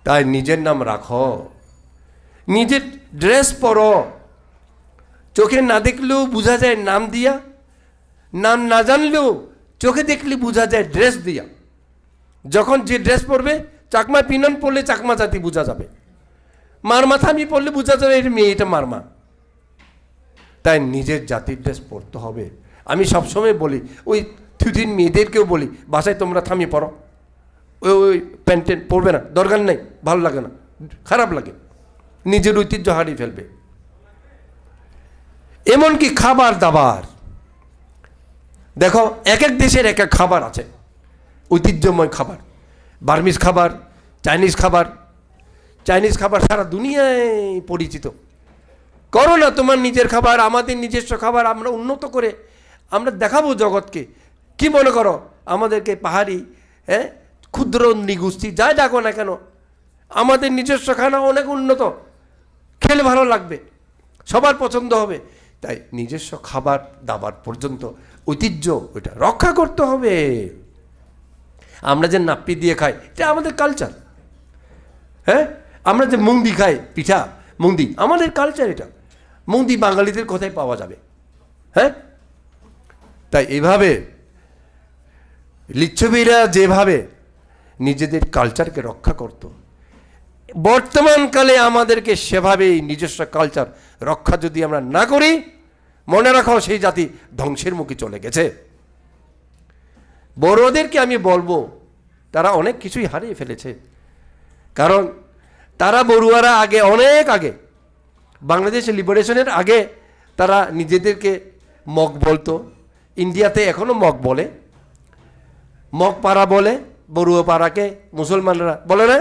তাই নিজের নাম রাখো, নিজের ড্রেস পরো, চোখে না দেখলেও বোঝা যায় নাম দিয়া, নাম না জানলেও চোখে দেখলে বোঝা যায় ড্রেস দিয়া। যখন যে ড্রেস পরবে, চাকমা পিনন পরলে চাকমা জাতি বোঝা যাবে, মারমা থামি পরলে বোঝা যাবে এর মেয়ে, এটা মারমা। তাই নিজের জাতির ড্রেস পরতে হবে। আমি সবসময় বলি, ওই থুথিন মেয়েদেরকেও বলি বাসায় তোমরা থামি পরো, ওই ওই প্যান্ট ট্যান্ট পরবে না, দরকার নেই, ভালো লাগে না, খারাপ লাগে, নিজের ঐতিহ্য হারিয়ে ফেলবে। এমনকি খাবার দাবার দেখো, এক এক দেশের এক এক খাবার আছে, ঐতিহ্যময় খাবার। বার্মিজ খাবার, চাইনিজ খাবার, চাইনিজ খাবার সারা দুনিয়ায় পরিচিত। করো না তোমার নিজের খাবার, আমাদের নিজস্ব খাবার আমরা উন্নত করে আমরা দেখাবো জগৎকে। কি মনে করো আমাদেরকে পাহাড়ি, হ্যাঁ, ক্ষুদ্র নৃগোষ্ঠী যাই ডাকো না কেন, আমাদের নিজস্ব খানা অনেক উন্নত, খেলে ভালো লাগবে, সবার পছন্দ হবে। তাই নিজস্ব খাবার দাবার পর্যন্ত ঐতিহ্য ওইটা রক্ষা করতে হবে। আমরা যে নাপ্পি দিয়ে খাই এটা আমাদের কালচার, হ্যাঁ, আমরা যে মুংদি খাই, পিঠা মুংদি আমাদের কালচার, এটা মুংদি বাঙালিদের কোথায় পাওয়া যাবে? হ্যাঁ, তাই এইভাবে লিচ্ছবিরা যেভাবে নিজেদের কালচারকে রক্ষা করত, বর্তমানকালে আমাদেরকে সেভাবেই নিজস্ব কালচার রক্ষা যদি আমরা না করি, মনে রাখো সেই জাতি ধ্বংসের মুখে চলে গেছে। বড়োদেরকে আমি বলবো তারা অনেক কিছুই হারিয়ে ফেলেছে, কারণ তারা বড়ুয়ারা আগে, অনেক আগে, বাংলাদেশের লিবারেশনের আগে তারা নিজেদেরকে মগ বলতো। ইন্ডিয়াতে এখনও মগ বলে, মগ পাড়া বলে, বড়ুয়া পাড়াকে মুসলমানরা বলে না,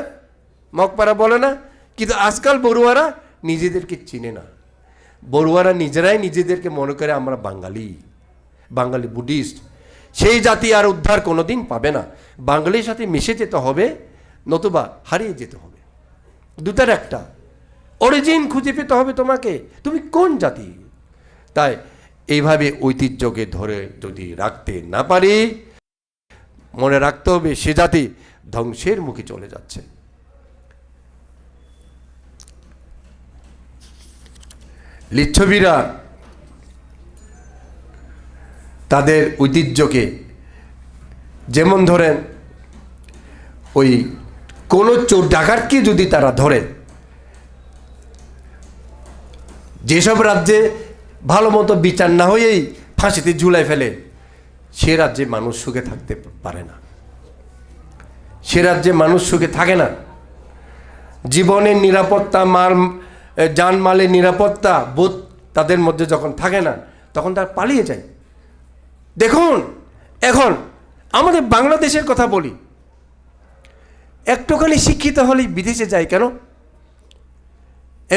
মগ পাড়া বলে না। কিন্তু আজকাল বড়ুয়ারা নিজেদেরকে চিনে না, বড়ুয়ারা নিজেরাই নিজেদেরকে মনে করে আমরা বাঙালি, বাঙালি বুদ্ধিস্ট। সেই জাতি আর উদ্ধার কোনোদিন পাবে না, বাঙালির সাথে মিশে যেতে হবে, নতুবা হারিয়ে যেতে হবে। দুটার একটা, অরিজিন খুঁজে পেতে হবে তোমাকে, তুমি কোন জাতি। তাই এইভাবে ঐতিহ্যকে ধরে যদি রাখতে না পারি, মনে রাখতে হবে সে জাতি ধ্বংসের মুখে চলে যাচ্ছে। লিচ্ছবিরা তাদের ঐতিহ্যকে, যেমন ধরেন ওই কোনো চোর ডাকাতকে যদি তারা ধরে, যেসব রাজ্যে ভালো মতো বিচার না হয়েই ফাঁসিতে ঝুলাই ফেলে, সে রাজ্যে মানুষ সুখে থাকতে পারে না, সে রাজ্যে মানুষ সুখে থাকে না। জীবনের নিরাপত্তা, জানমালের নিরাপত্তা বোধ তাদের মধ্যে যখন থাকে না, তখন তারা পালিয়ে যায়। দেখুন এখন আমাদের বাংলাদেশের কথা বলি, একটুখানি শিক্ষিত হলেই বিদেশে যায় কেন?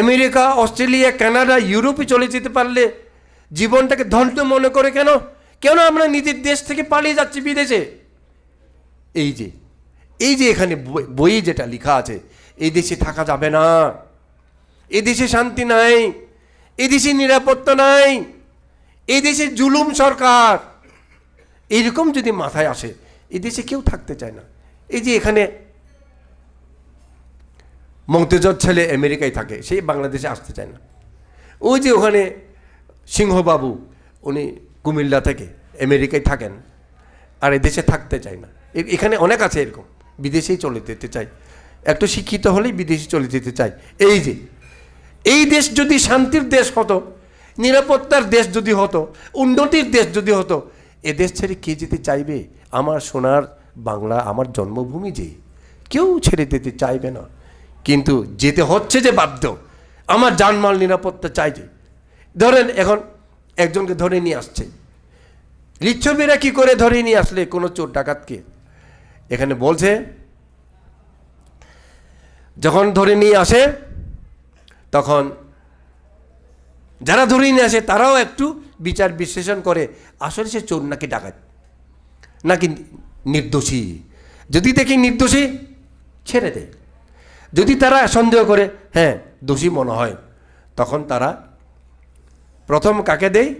আমেরিকা, অস্ট্রেলিয়া, কানাডা, ইউরোপে চলে যেতে পারলে জীবনটাকে ধন্য মনে করে কেন? কেন আমরা নিজের দেশ থেকে পালিয়ে যাচ্ছি বিদেশে? এই যে এখানে বইয়ে যেটা লেখা আছে, এই দেশে থাকা যাবে না, এই দেশে শান্তি নাই, এই দেশে নিরাপত্তা নাই, এই দেশে জুলুম সরকার, এইরকম যদি মাথায় আসে, এই দেশে কেউ থাকতে চায় না। এই যে এখানে মমতাজের ছেলে আমেরিকায় থাকে, সেই বাংলাদেশে আসতে চায় না। ওই যে ওখানে সিংহবাবু, উনি কুমিল্লা থেকে আমেরিকায় থাকেন, আর এই দেশে থাকতে চায় না। এখানে অনেক আছে এরকম, বিদেশেই চলে যেতে চায়, একটু শিক্ষিত হলেই বিদেশে চলে যেতে চায়। এই যে এই দেশ যদি শান্তির দেশ হতো, নিরাপত্তার দেশ যদি হতো, উন্নতির দেশ যদি হতো, এ দেশ ছেড়ে কে যেতে চাইবে? আমার সোনার বাংলা, আমার জন্মভূমি, যে কেউ ছেড়ে যেতে চাইবে না, কিন্তু যেতে হচ্ছে যে বাধ্য। আমার জানমাল নিরাপত্তা চাই। যে ধরেন এখন একজনকে ধরে নিয়ে আসছে, লিচ্ছবিরা কি করে ধরে নিয়ে আসলে কোনো চোর ডাকাতকে? এখানে বলছে যখন ধরে নিয়ে আসে, তখন যারা ধরে নিয়ে আসে তারাও একটু বিচার বিশ্লেষণ করে, আসলে সে চোর নাকি ডাকাত নাকি নির্দোষী। যদি দেখি নির্দোষী, ছেড়ে দেয়। যদি তারা সন্দেহ করে হ্যাঁ দোষী মনে হয়, তখন তারা প্রথম কাকে দেয়?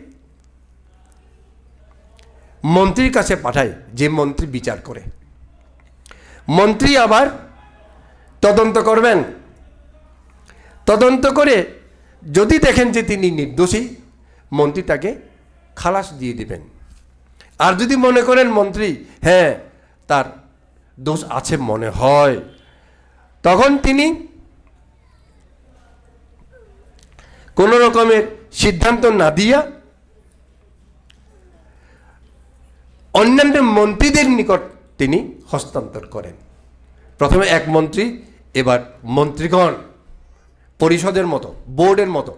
মন্ত্রীর কাছে পাঠায়, যে মন্ত্রী বিচার করে। মন্ত্রী আবার তদন্ত করবেন, তদন্ত করে যদি দেখেন যে তিনি নির্দোষী, মন্ত্রী তাকে খালাস দিয়ে দিবেন। আর যদি মনে করেন মন্ত্রী হ্যাঁ তার দোষ আছে মনে হয়, তখন তিনি কোনো রকমের সিদ্ধান্ত না দিয়া অন্যান্য মন্ত্রীদের নিকট তিনি হস্তান্তর করেন। প্রথমে এক মন্ত্রী, এবার মন্ত্রীগণ পরিষদের মতো, বোর্ডের মতো,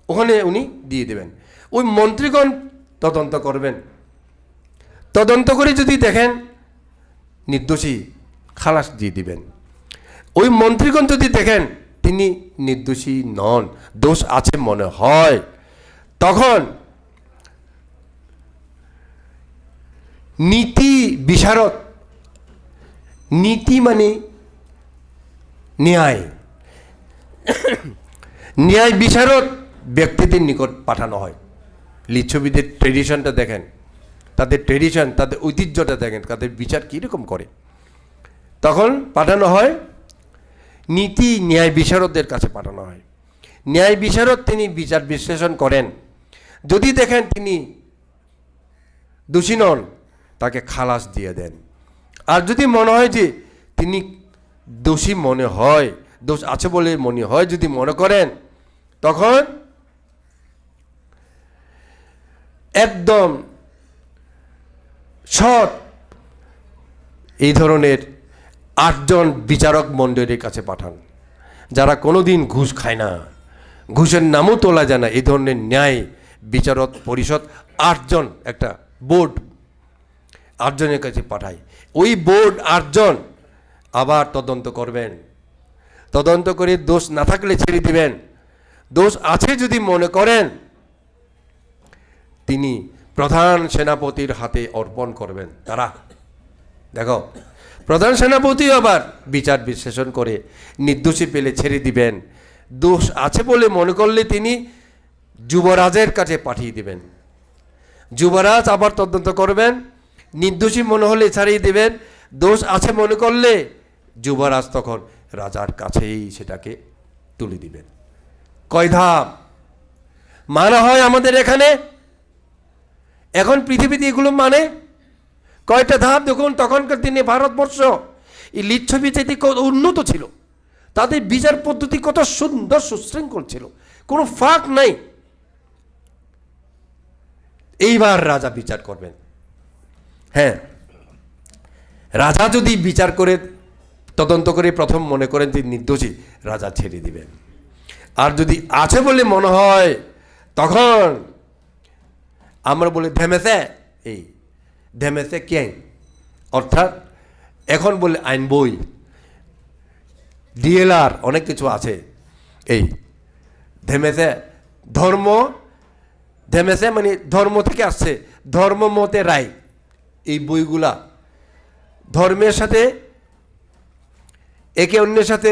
ওখানে উনি দিয়ে দেবেন। ওই মন্ত্রীগণ তদন্ত করবেন, তদন্ত করে যদি দেখেন নির্দোষী, খালাস দিয়ে দিবেন। ওই মন্ত্রীগণ যদি দেখেন তিনি নির্দোষী নন, দোষ আছে মনে হয়, তখন নীতি বিশারদ, নীতি মানে ন্যায়, ন্যায় বিশারদ ব্যক্তিদের নিকট পাঠানো হয়। লিচ্ছবিদের ট্রেডিশনটা দেখেন, তাদের ট্রেডিশন, তাদের ঐতিহ্যটা দেখেন, তাদের বিচার কীরকম করে। তখন পাঠানো হয় নীতি ন্যায় বিশারদদের কাছে পাঠানো হয়। ন্যায় বিশারদ তিনি বিচার বিশ্লেষণ করেন, যদি দেখেন তিনি দোষী নন, তাকে খালাস দিয়ে দেন। আর যদি মনে হয় যে তিনি দোষী মনে হয়, দোষ আছে বলে মনে হয়, যদি মনে করেন, তখন একদম সৎ এই ধরনের 8 জন বিচারক মণ্ডলীর কাছে পাঠান, যারা কোনোদিন ঘুষ খায় না, ঘুষের নামও তোলা যায় না, এই ধরনের ন্যায় বিচারক পরিষদ 8 জন, একটা বোর্ড 8 জনের কাছে পাঠায়। ওই বোর্ড 8 জন আবার তদন্ত করবেন, তদন্ত করে দোষ না থাকলে ছেড়ে দিবেন, দোষ আছে যদি মনে করেন তিনি প্রধান সেনাপতির হাতে অর্পণ করবেন। তারা দেখো, প্রধান সেনাপতি আবার বিচার বিশ্লেষণ করে নির্দোষী পেলে ছেড়ে দিবেন, দোষ আছে বলে মনে করলে তিনি যুবরাজের কাছে পাঠিয়ে দিবেন। যুবরাজ আবার তদন্ত করবেন, নির্দোষী মনে হলে ছাড়িয়ে দেবেন, দোষ আছে মনে করলে যুবরাজ তখন রাজার কাছেই সেটাকে তুলে দিবেন। কয় ধাপ মানা হয় আমাদের এখানে? এখন পৃথিবীতে এগুলো মানে কয়টা ধাপ দেখুন। তখনকার দিনে ভারতবর্ষ এই লিচ্ছবি চাইতে কত উন্নত ছিল, তাদের বিচার পদ্ধতি কত সুন্দর সুশৃঙ্খল ছিল, কোনো ফাঁক নাই। এইবার রাজা বিচার করবেন। হ্যাঁ, রাজা যদি বিচার করে তদন্ত করে প্রথম মনে করেন যে নির্দোষী, রাজা ছেড়ে দিবেন। আর যদি আছে বলে মনে হয়, তখন আমরা বলি ধেমেছে, এই ধেমেছে কে, অর্থাৎ এখন বলে আইন বই, ডিএলআর, অনেক কিছু আছে। এই ধেমেছে ধর্ম, ধেমেছে মানে ধর্ম থেকে আসছে, ধর্ম মতে রায়। এই বইগুলা ধর্মের সাথে একে অন্যের সাথে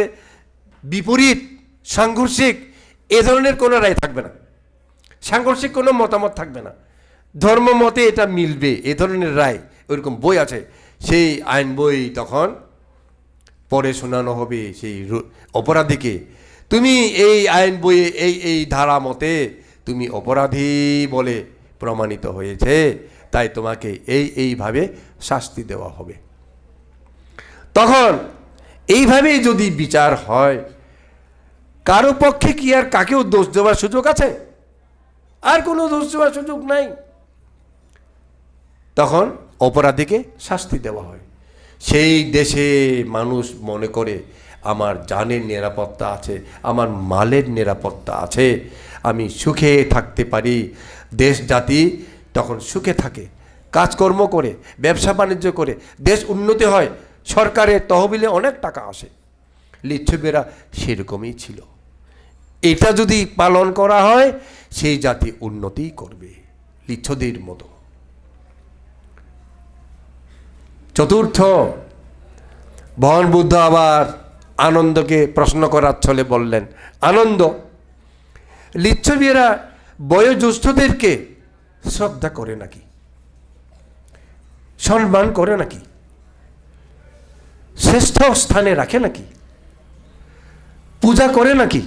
বিপরীত, সাংঘর্ষিক এ ধরনের কোনো রায় থাকবে না, সাংঘর্ষিক কোনো মতামত থাকবে না। ধর্ম মতে এটা মিলবে এ ধরনের রায় ওইরকম বই আছে, সেই আইন বই তখন পরে শোনানো হবে সেই অপরাধীকে, তুমি এই আইন বইয়ে এই ধারা মতে তুমি অপরাধী বলে প্রমাণিত হয়েছে, তাই তোমাকে এইভাবে শাস্তি দেওয়া হবে। তখন এইভাবে যদি বিচার হয়, কারো পক্ষে কি আর কাকেও দোষ দেওয়ার সুযোগ আছে? আর কোনো দোষ দেওয়ার সুযোগ নাই। তখন অপরাধীকে শাস্তি দেওয়া হয়। সেই দেশে মানুষ মনে করে আমার জানের নিরাপত্তা আছে, আমার মালের নিরাপত্তা আছে, আমি সুখে থাকতে পারি। দেশ জাতি তখন সুখে থাকে, কাজকর্ম করে, ব্যবসা বাণিজ্য করে, দেশ উন্নতি হয়, সরকারের তহবিলে অনেক টাকা আসে। লিচ্ছবীরা সেরকমই ছিল। এটা যদি পালন করা হয়, সেই জাতি উন্নতি করবে লিচ্ছদের মতো। চতুর্থ, ভগবান বুদ্ধ আবার আনন্দকে প্রশ্ন করার ছলে বললেন, আনন্দ, লিচ্ছবীরা বয়োজ্যেষ্ঠদেরকে শ্রদ্ধা করে নাকি, সম্মান করে নাকি, শ্রেষ্ঠ স্থানে রাখে নাকি, পূজা করে নাকি,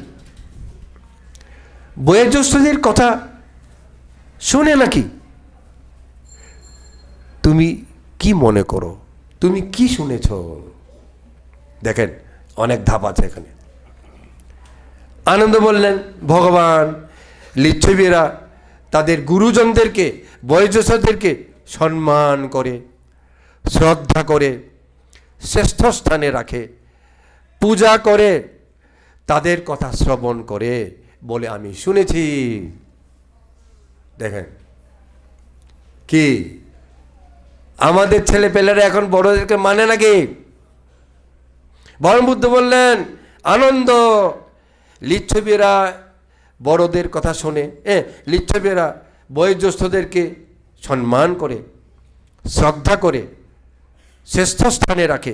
বয়োজ্যেষ্ঠদের কথা শুনে নাকি? তুমি কি মনে করো? তুমি কি শুনেছ? দেখেন, অনেক ধাপ আছে এখানে। আনন্দ বললেন, ভগবান, লিচ্ছবীরা তাদের গুরুজনদেরকে, বয়োজ্যেষ্ঠদেরকে সম্মান করে, শ্রদ্ধা করে, শ্রেষ্ঠ স্থানে রাখে, পূজা করে, তাদের কথা শ্রবণ করে বলে আমি শুনেছি। দেখেন কি আমাদের ছেলেপেলেরা এখন বড়দেরকে মানে নাকি? ভগবান বুদ্ধ বললেন, আনন্দ, লিচ্ছবীরা বড়দের কথা শোনে, লিচ্ছবীরা বয়োজ্যেষ্ঠদেরকে সম্মান করে, শ্রদ্ধা করে, শ্রেষ্ঠ স্থানে রাখে,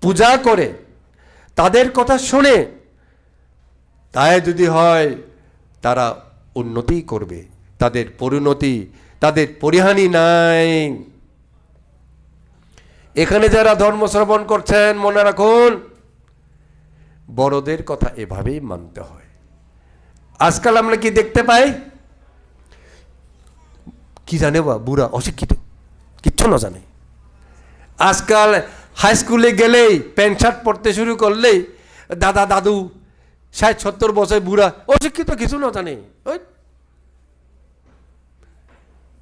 পূজা করে, তাদের কথা শোনে। তাই যদি হয় তারা উন্নতি করবে, তাদের পরিণতি, তাদের পরিহানি নাই। এখানে যারা ধর্ম শ্রবণ করছেন, মনে রাখুন, বড়দের কথা এভাবেই মানতে হয়। আজকাল আমরা কি দেখতে পাই? কি জানে বা বুড়া, অশিক্ষিত, কিচ্ছু না জানে। আজকাল হাই স্কুলে গেলেই, প্যান্ট শার্ট পরতে শুরু করলেই দাদা দাদু 60-70 বছর বুড়া, অশিক্ষিত, কিছু না জানে। ওই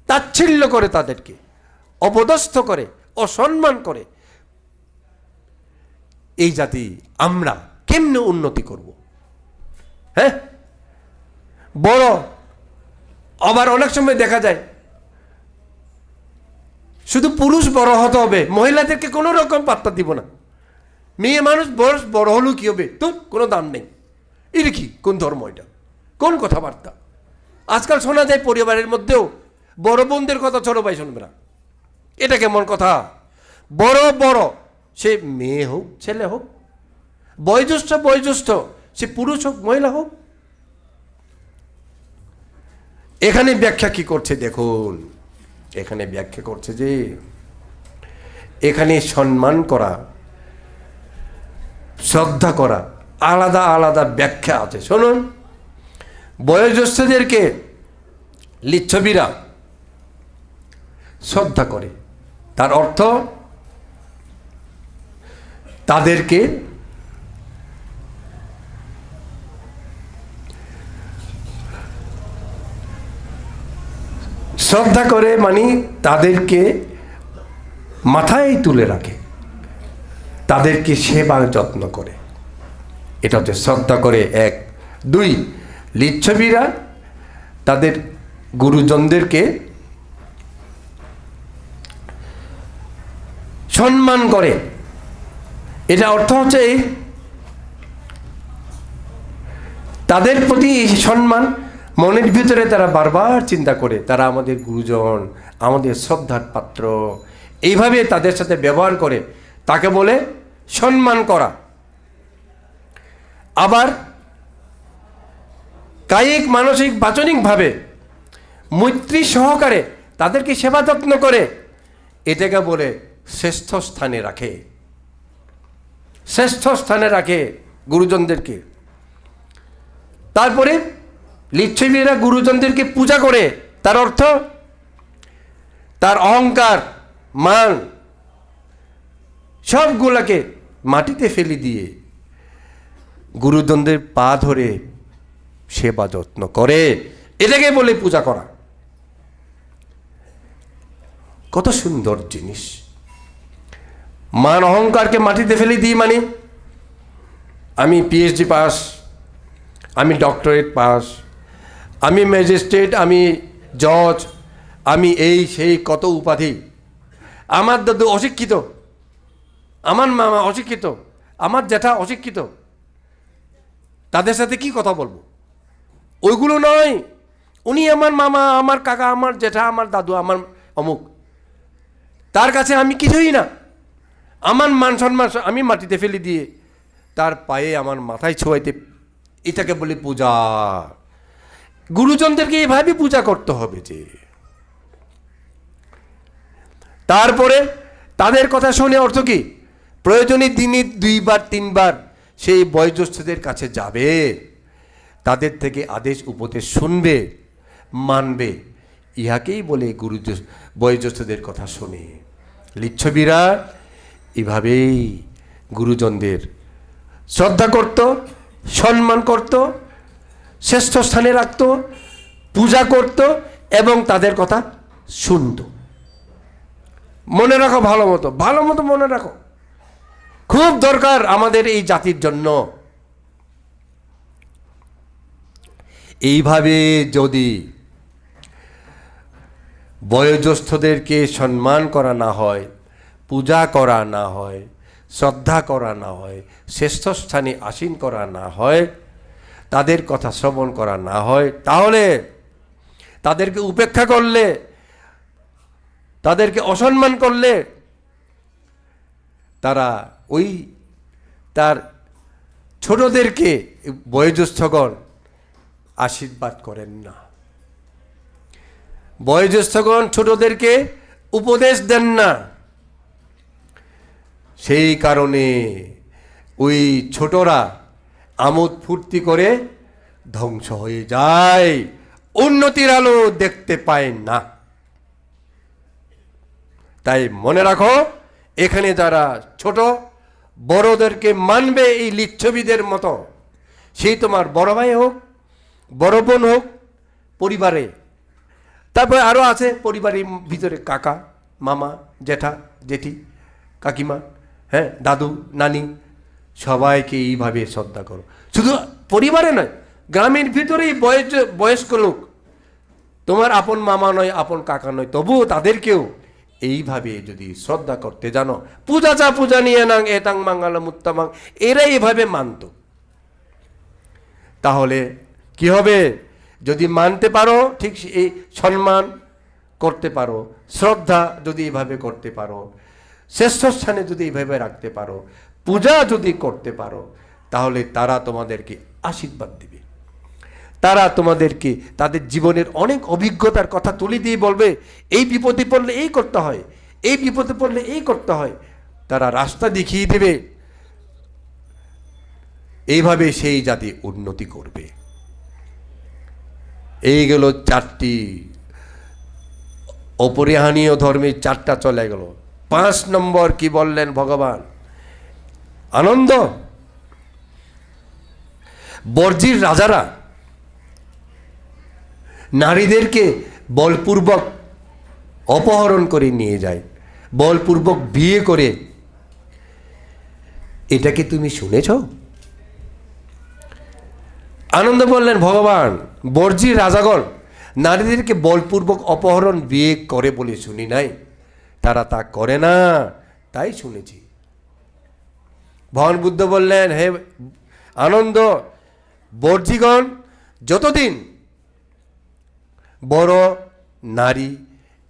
তাচ্ছিল্য করে, তাদেরকে অপদস্থ করে, অসম্মান করে। এই জাতি আমরা কেমনে উন্নতি করব? হ্যাঁ, বড় আবার অনেক সময় দেখা যায় শুধু পুরুষ বড় হতে হবে, মহিলাদেরকে কোনো রকম পাত্তা দিব না। মেয়ে মানুষ বড় হলেও কি হবে, তো কোনো দাম নেই। এটা কি, কোন ধর্ম এটা, কোন কথাবার্তা? আজকাল শোনা যায় পরিবারের মধ্যেও বড় বোনদের কথা ছোট ভাই শুনবে না। এটা কেমন কথা? বড় বড়, সে মেয়ে হোক ছেলে হোক, বয়োজ্যেষ্ঠ সে পুরুষ হোক মহিলা হোক। এখানে ব্যাখ্যা কি করছে দেখুন, এখানে ব্যাখ্যা করছে যে এখানে সম্মান করা, শ্রদ্ধা করা আলাদা আলাদা ব্যাখ্যা আছে। শুনুন, বয়োজ্যেষ্ঠদেরকে লিচ্ছবীরা শ্রদ্ধা করে, তার অর্থ তাদেরকে শ্রদ্ধা করে, মানে তাদেরকে মাথায় তুলে রাখে, তাদেরকে সেবা যত্ন করে, এটা হচ্ছে শ্রদ্ধা করে। 1, 2, লিচ্ছবীরা তাদের গুরুজনদেরকে সম্মান করে। এটা অর্থ হচ্ছে তাদের প্রতি সম্মান, মনের ভিতরে তারা বারবার চিন্তা করে তারা আমাদের গুরুজন, আমাদের শ্রদ্ধার পাত্র, এইভাবে তাদের সাথে ব্যবহার করে, তাকে বলে সম্মান করা। আবার কায়িক, মানসিক, বাচনিকভাবে মৈত্রী সহকারে তাদেরকে সেবা যত্ন করে, এটাকে বলে শ্রেষ্ঠ স্থানে রাখে। শ্রেষ্ঠ স্থানে রাখে গুরুজনদেরকে। তারপরে লিচ্ছবীরা গুরুজনদেরকে পূজা করে, তার অর্থ তার অহংকার, মান সবগুলাকে মাটিতে ফেলে দিয়ে গুরুজনদের পা ধরে সেবা যত্ন করে, এটাকে বলে পূজা করা। কত সুন্দর জিনিস। মান অহংকারকে মাটিতে ফেলে দিই, মানে আমি পিএইচডি পাস, আমি ডক্টরেট পাস, আমি ম্যাজিস্ট্রেট, আমি জজ, আমি এই সেই কত উপাধি। আমার দাদু অশিক্ষিত, আমার মামা অশিক্ষিত, আমার জ্যাঠা অশিক্ষিত, তাদের সাথে কি কথা বলবো? ওইগুলো নয়। উনি আমার মামা, আমার কাকা, আমার জ্যাঠা, আমার দাদু, আমার অমুক, তার কাছে আমি কিছুই না। আমার মান সম্মান আমি মাটিতে ফেলে দিয়ে তার পায়ে আমার মাথায় ছোঁয়াইতে, এটাকে বলি পূজা। গুরুজনদেরকে এইভাবে পূজা করতে হবে। যে তারপরে তাদের কথা শুনে অর্থ কি? প্রয়োজনে দিনে 2 বার 3 বার সেই বয়োজ্যেষ্ঠদের কাছে যাবে, তাদের থেকে আদেশ উপদেশ শুনবে, মানবে। ইহাকেই বলে বয়োজ্যেষ্ঠদের কথা শুনে। লিচ্ছবীরা এভাবেই গুরুজনদের শ্রদ্ধা করত, সম্মান করত, শ্রেষ্ঠ স্থানে রাখত, পূজা করত এবং তাদের কথা শুনত। মনে রাখো, ভালো মতো, ভালো মতো মনে রাখো, খুব দরকার আমাদের এই জাতির জন্য। এইভাবে যদি বয়োজ্যেষ্ঠদেরকে সম্মান করা না হয়, পূজা করা না হয়, শ্রদ্ধা করা না হয়, শ্রেষ্ঠ স্থানে আসীন করা না হয়, তাদের কথা শ্রবণ করা না হয়, তাহলে তাদেরকে উপেক্ষা করলে, তাদেরকে অসম্মান করলে, তারা ওই তার ছোটদেরকে বয়োজ্যেষ্ঠগণ আশীর্বাদ করেন না। বয়োজ্যেষ্ঠগণ ছোটদেরকে উপদেশ দেন না। সেই কারণে ওই ছোটরা আমোদ ফুর্তি করে ধ্বংস হয়ে যায়, উন্নতির আলো দেখতে পায় না। তাই মনে রাখো, এখানে যারা ছোট, বড়দেরকে মানবে এই লিচ্ছবীদের মতো, সেই তোমার বড় ভাই হোক, বড় বোন হোক, পরিবারে। তারপরে আরও আছে পরিবারের ভিতরে কাকা, মামা, জ্যাঠা, জেঠি, কাকিমা, হ্যাঁ, দাদু, নানি, সবাইকে এইভাবে শ্রদ্ধা করো। শুধু পরিবারে নয়, গ্রামের ভিতরেই বয়স্ক লোক, তোমার আপন মামা নয়, আপন কাকা নয়, তবুও তাদেরকেও এইভাবে যদি শ্রদ্ধা করতে জানো, পূজা চা পূজা নিয়ে নাং এটাং মাঙ্গালাম উত্তমাং, এরা এইভাবে মানত। তাহলে কি হবে? যদি মানতে পারো, ঠিক এই সম্মান করতে পারো, শ্রদ্ধা যদি এইভাবে করতে পারো, শ্রেষ্ঠ স্থানে যদি এইভাবে রাখতে পারো, পূজা যদি করতে পারো, তাহলে তারা তোমাদেরকে আশীর্বাদ দিবে। তারা তোমাদেরকে তাদের জীবনের অনেক অভিজ্ঞতার কথা তুলে দিয়ে বলবে, এই বিপদে পড়লে এই করতে হয়, এই বিপদে পড়লে এই করতে হয়। তারা রাস্তা দেখিয়ে দেবে। এইভাবে সেই জাতি উন্নতি করবে। এই গেল 4টি অপরিহানীয় ধর্মের 4টা চলে গেল। 5 নম্বর কি বললেন ভগবান? আনন্দ। বর্জির রাজারা নারীদেরকে বলপূর্বক অপহরণ করে নিয়ে যায়, বলপূর্বক বিয়ে করে। এটা কি তুমি শুনেছ? আনন্দ বললেন, ভগবান, বর্জির রাজাগণ নারীদেরকে বলপূর্বক অপহরণ বিয়ে করে বলে শুনি নাই, তারা তা করে না, তাই শুনেছি। ভগবান বুদ্ধ বললেন, হে আনন্দ, বর্জিগণ যতদিন বড় নারী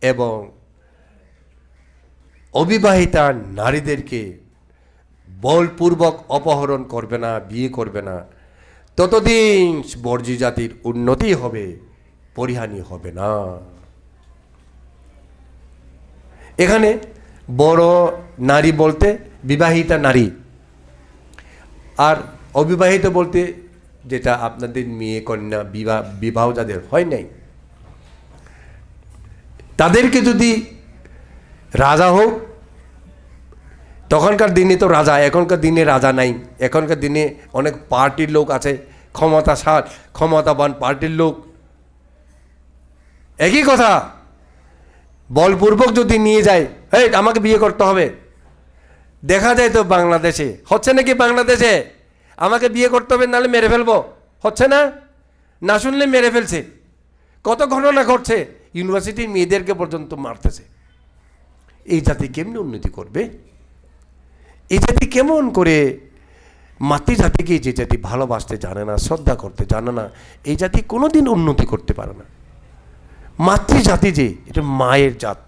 এবং অবিবাহিতা নারীদেরকে বলপূর্বক অপহরণ করবে না, বিয়ে করবে না, ততদিন বর্জি জাতির উন্নতি হবে, পরিহানি হবে না। এখানে বড় নারী বলতে বিবাহিতা নারী, আর অবিবাহিত বলতে যেটা আপনাদের মেয়ে কন্যা বিবাহ যাদের হয় নাই, তাদেরকে যদি রাজা হোক, তখনকার দিনে তো রাজা, এখনকার দিনে রাজা নাই। এখনকার দিনে অনেক পার্টির লোক আছে, ক্ষমতাবান পার্টির লোক। একই কথা, বলপূর্বক যদি নিয়ে যায়, এই আমাকে বিয়ে করতে হবে। দেখা যায় তো বাংলাদেশে, হচ্ছে নাকি বাংলাদেশে, আমাকে বিয়ে করতে হবে নাহলে মেরে ফেলবো, হচ্ছে না? না শুনলে মেরে ফেলছে, কত ঘটনা ঘটছে, ইউনিভার্সিটির মেয়েদেরকে পর্যন্ত মারতেছে। এই জাতি কেমনি উন্নতি করবে? এই জাতি কেমন করে মাতৃজাতিকে, যে জাতি ভালোবাসতে জানে না, শ্রদ্ধা করতে জানে না, এই জাতি কোনোদিন উন্নতি করতে পারে না। মাতৃজাতি যে এটা মায়ের জাত,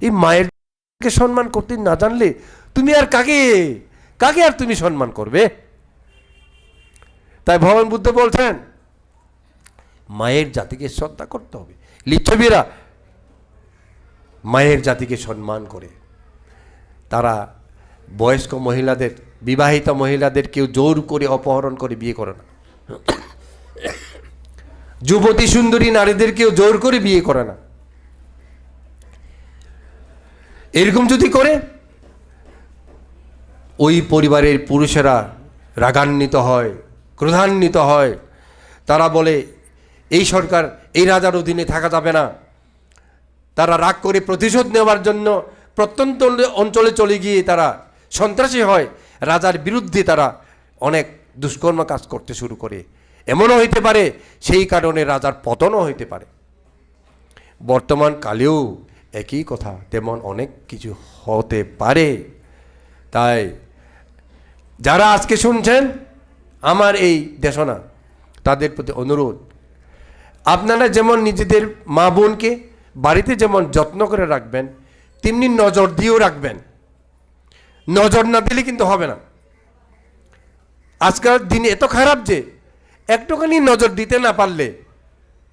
এই মায়েরকে সম্মান করতে না জানলে তুমি আর কাকে আর তুমি সম্মান করবে? তাই ভগবান বুদ্ধ বলছেন মায়ের জাতিকে শ্রদ্ধা করতে হবে। লিচ্ছবীরা মায়ের জাতিকে সম্মান করে। তারা বয়স্ক মহিলাদের, বিবাহিত মহিলাদের কেউ জোর করে অপহরণ করে বিয়ে করে না। যুবতী সুন্দরী নারীদের কেউ জোর করে বিয়ে করে না। এরকম যদি করে, ওই পরিবারের পুরুষেরা রাগান্বিত হয়, ক্রোধান্বিত হয়। তারা বলে এই সরকার, এই রাজার অধীনে থাকা যাবে না। তারা রাগ করে প্রতিশোধ নেওয়ার জন্য প্রত্যন্ত অঞ্চলে চলে গিয়ে তারা সন্ত্রাসী হয়, রাজার বিরুদ্ধে তারা অনেক দুষ্কর্ম কাজ করতে শুরু করে। এমনও হইতে পারে সেই কারণে রাজার পতনও হইতে পারে। বর্তমান কালেও একই কথা, তেমন অনেক কিছু হতে পারে। তাই যারা আজকে শুনছেন আমার এই দেশনা, তাদের প্রতি অনুরোধ, আপনারা যেমন নিজেদের মা বোনকে বাড়িতে যেমন যত্ন করে রাখবেন, তেমনি নজর দিয়েও রাখবেন। নজর না দিলে কিন্তু হবে না। আজকাল দিন এত খারাপ যে একটুখানি নজর দিতে না পারলে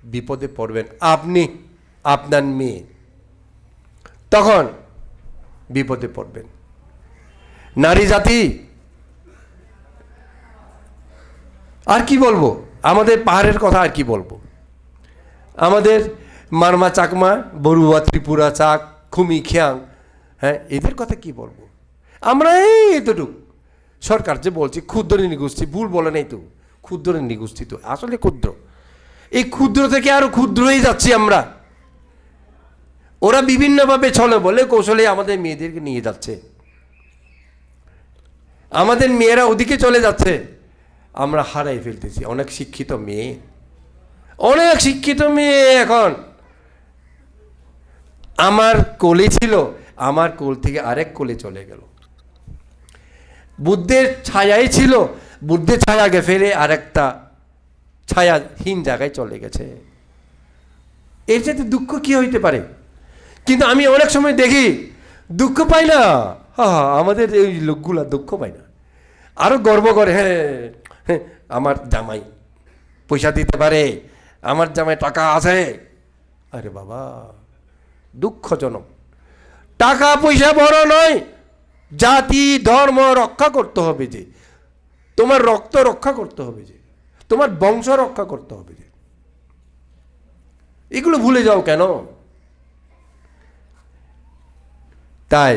বিপদে পড়বেন আপনি, আপনার মেয়ে, তখন বিপদে পড়বেন। নারী জাতি আর কি বলবো, আমাদের পাহাড়ের কথা আর কি বলবো, আমাদের মারমা, চাকমা, বড়ুয়া, ত্রিপুরা, চাক, খুমি, খিয়াং, হ্যাঁ, এদের কথা কি বলবো? আমরা এই এতটুকু, সরকার যে বলছে ক্ষুদ্র নৃগোষ্ঠী, ভুল বলে নেই তো, ক্ষুদ্র নৃগোষ্ঠী তো আসলে ক্ষুদ্র। এই ক্ষুদ্র থেকে আরো ক্ষুদ্র হয়ে যাচ্ছি আমরা। ওরা বিভিন্নভাবে ছলে বলে কৌশলে আমাদের মেয়েদেরকে নিয়ে যাচ্ছে, আমাদের মেয়েরা ওদিকে চলে যাচ্ছে, আমরা হারাই ফেলতেছি অনেক শিক্ষিত মেয়ে, অনেক শিক্ষিত মেয়ে। এখন আমার কোলে ছিল, আমার কোল থেকে আরেক কোলে চলে গেল। বুদ্ধের ছায়াই ছিল, বুদ্ধের ছায়াকে ফেলে আরেকটা ছায়াহীন জায়গায় চলে গেছে। এর সাথে দুঃখ কি হইতে পারে? কিন্তু আমি অনেক সময় দেখি দুঃখ পাই না, আমাদের এই লোকগুলা দুঃখ পায় না, আরো গর্ব করে, হ্যাঁ আমার জামাই পয়সা দিতে পারে, আমার জামাই টাকা আছে। আরে বাবা, দুঃখজনক। টাকা পয়সা বড় নয়, জাতি ধর্ম রক্ষা করতে হবে, যে তোমার রক্ত রক্ষা করতে হবে, যে তোমার বংশ রক্ষা করতে হবে, যে এগুলো ভুলে যাও কেন? তাই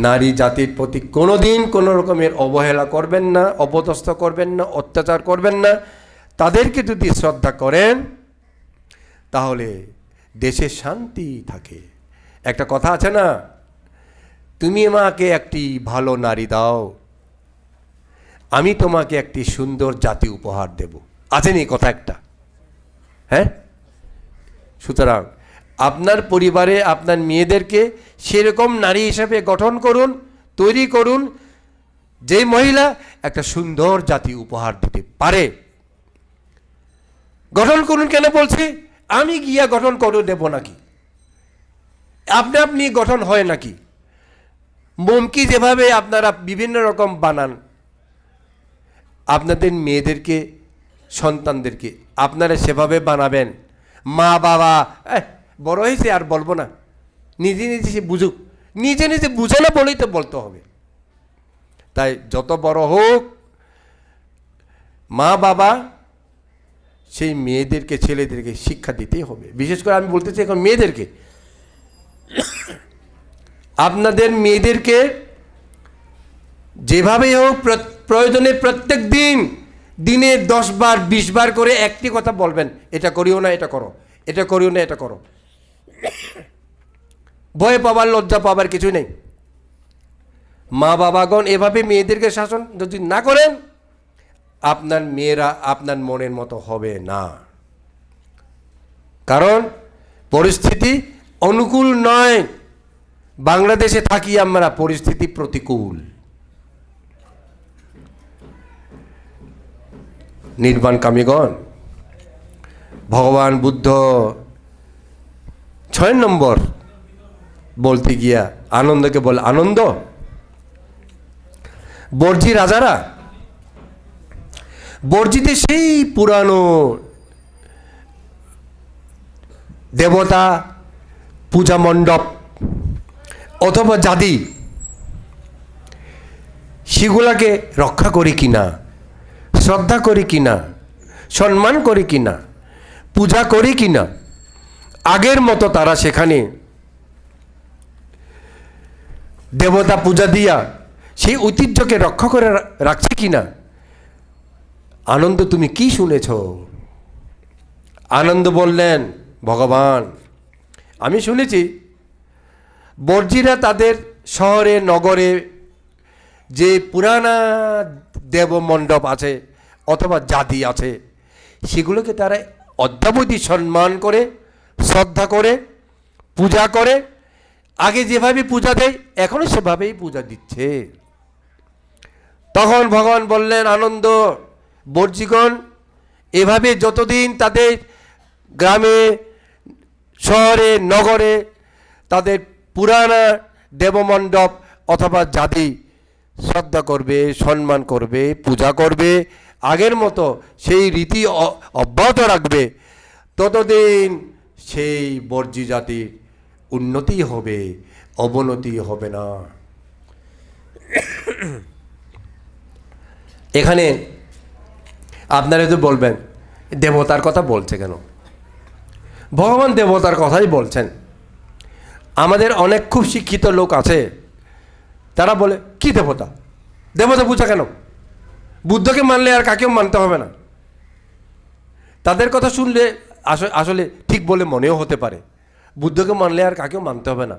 নারী জাতির প্রতি কোনোদিন কোনো রকমের অবহেলা করবেন না, অপদস্থ করবেন না, অত্যাচার করবেন না। তাদেরকে যদি শ্রদ্ধা করেন তাহলে দেশে শান্তি থাকে। একটা কথা আছে না, তুমি আমাকে একটি ভালো নারী দাও, আমি তোমাকে একটি সুন্দর জাতি উপহার দেব। আছে নি কথা একটা? হ্যাঁ, সুতরাং আপনার পরিবারে আপনার মেয়েদেরকে সেরকম নারী হিসেবে গঠন করুন, তৈরি করুন, যে মহিলা একটা সুন্দর জাতি উপহার দিতে পারে। গঠন করুন কেন বলছি? আমি গিয়া গঠন করে দেব নাকি? আপনি আপনি গঠন হয় নাকি? মোমকি যেভাবে আপনারা বিভিন্ন রকম বানান, আপনাদের মেয়েদেরকে সন্তানদেরকে আপনারা সেভাবে বানাবেন। মা বাবা বড় হয়েছে আর বলবো না, নিজে নিজে সে বুঝুক, নিজে নিজে বুঝে না বলেই তো বলতে হবে। তাই যত বড় হোক মা বাবা সেই মেয়েদেরকে ছেলেদেরকে শিক্ষা দিতেই হবে। বিশেষ করে আমি বলতে চাই এখন মেয়েদেরকে, আপনাদের মেয়েদেরকে যেভাবেই হোক প্রয়োজনে প্রত্যেক দিন দিনে 10 বার 20 বার করে একটি কথা বলবেন, এটা করিও না এটা করো, এটা করিও না এটা করো। ভয় পাবার লজ্জা পাবার কিছুই নেই। মা বাবাগণ এভাবে মেয়েদেরকে শাসন যদি না করেন, আপনার মেয়েরা আপনার মনের মতো হবে না। কারণ পরিস্থিতি অনুকূল নয়। বাংলাদেশে থাকি আমরা, পরিস্থিতি প্রতিকূল। নির্বাণকামীগণ, ভগবান বুদ্ধ 6 নম্বর বলতে গিয়া আনন্দকে বলে, আনন্দ বর্জি রাজারা, বর্জিতে সেই পুরানো দেবতা পূজা মণ্ডপ অথবা জাতি, সেগুলাকে রক্ষা করি কিনা, শ্রদ্ধা করি কিনা, সম্মান করি কিনা, পূজা করি কিনা, আগের মতো তারা সেখানে দেবতা পূজা দিয়া সেই ঐতিহ্যকে রক্ষা করে রাখছে কিনা। আনন্দ তুমি কি শুনেছ? আনন্দ বললেন, ভগবান আমি শুনেছি বর্জিরা তাদের শহরে নগরে যে পুরানা দেব মণ্ডপ আছে অথবা জাতি আছে, সেগুলোকে তারা অদ্যাবধি সম্মান করে, শ্রদ্ধা করে, পূজা করে। আগে যেভাবে পূজা দেয় এখনো সেভাবেই পূজা দিচ্ছে। তখন ভগবান বললেন, আনন্দ বর্জিগণ এভাবে যতদিন তাদের গ্রামে শহরে নগরে তাদের পুরানা দেবমণ্ডপ অথবা জাতি শ্রদ্ধা করবে, সম্মান করবে, পূজা করবে, আগের মতো সেই রীতি অব্যাহত রাখবে, ততদিন সেই বর্জি জাতির উন্নতি হবে, অবনতি হবে না। এখানে আপনারা তো বলবেন দেবতার কথা বলছে কেন? ভগবান দেবতার কথাই বলছেন। আমাদের অনেক খুব শিক্ষিত লোক আছে, তারা বলে কি দেবতা, দেবতা পূজা কেন? বুদ্ধকে মানলে আর কাকেও মানতে হবে না। তাদের কথা শুনলে আসলে ঠিক বলে মনেও হতে পারে, বুদ্ধকে মানলে আর কাকেও মানতে হবে না।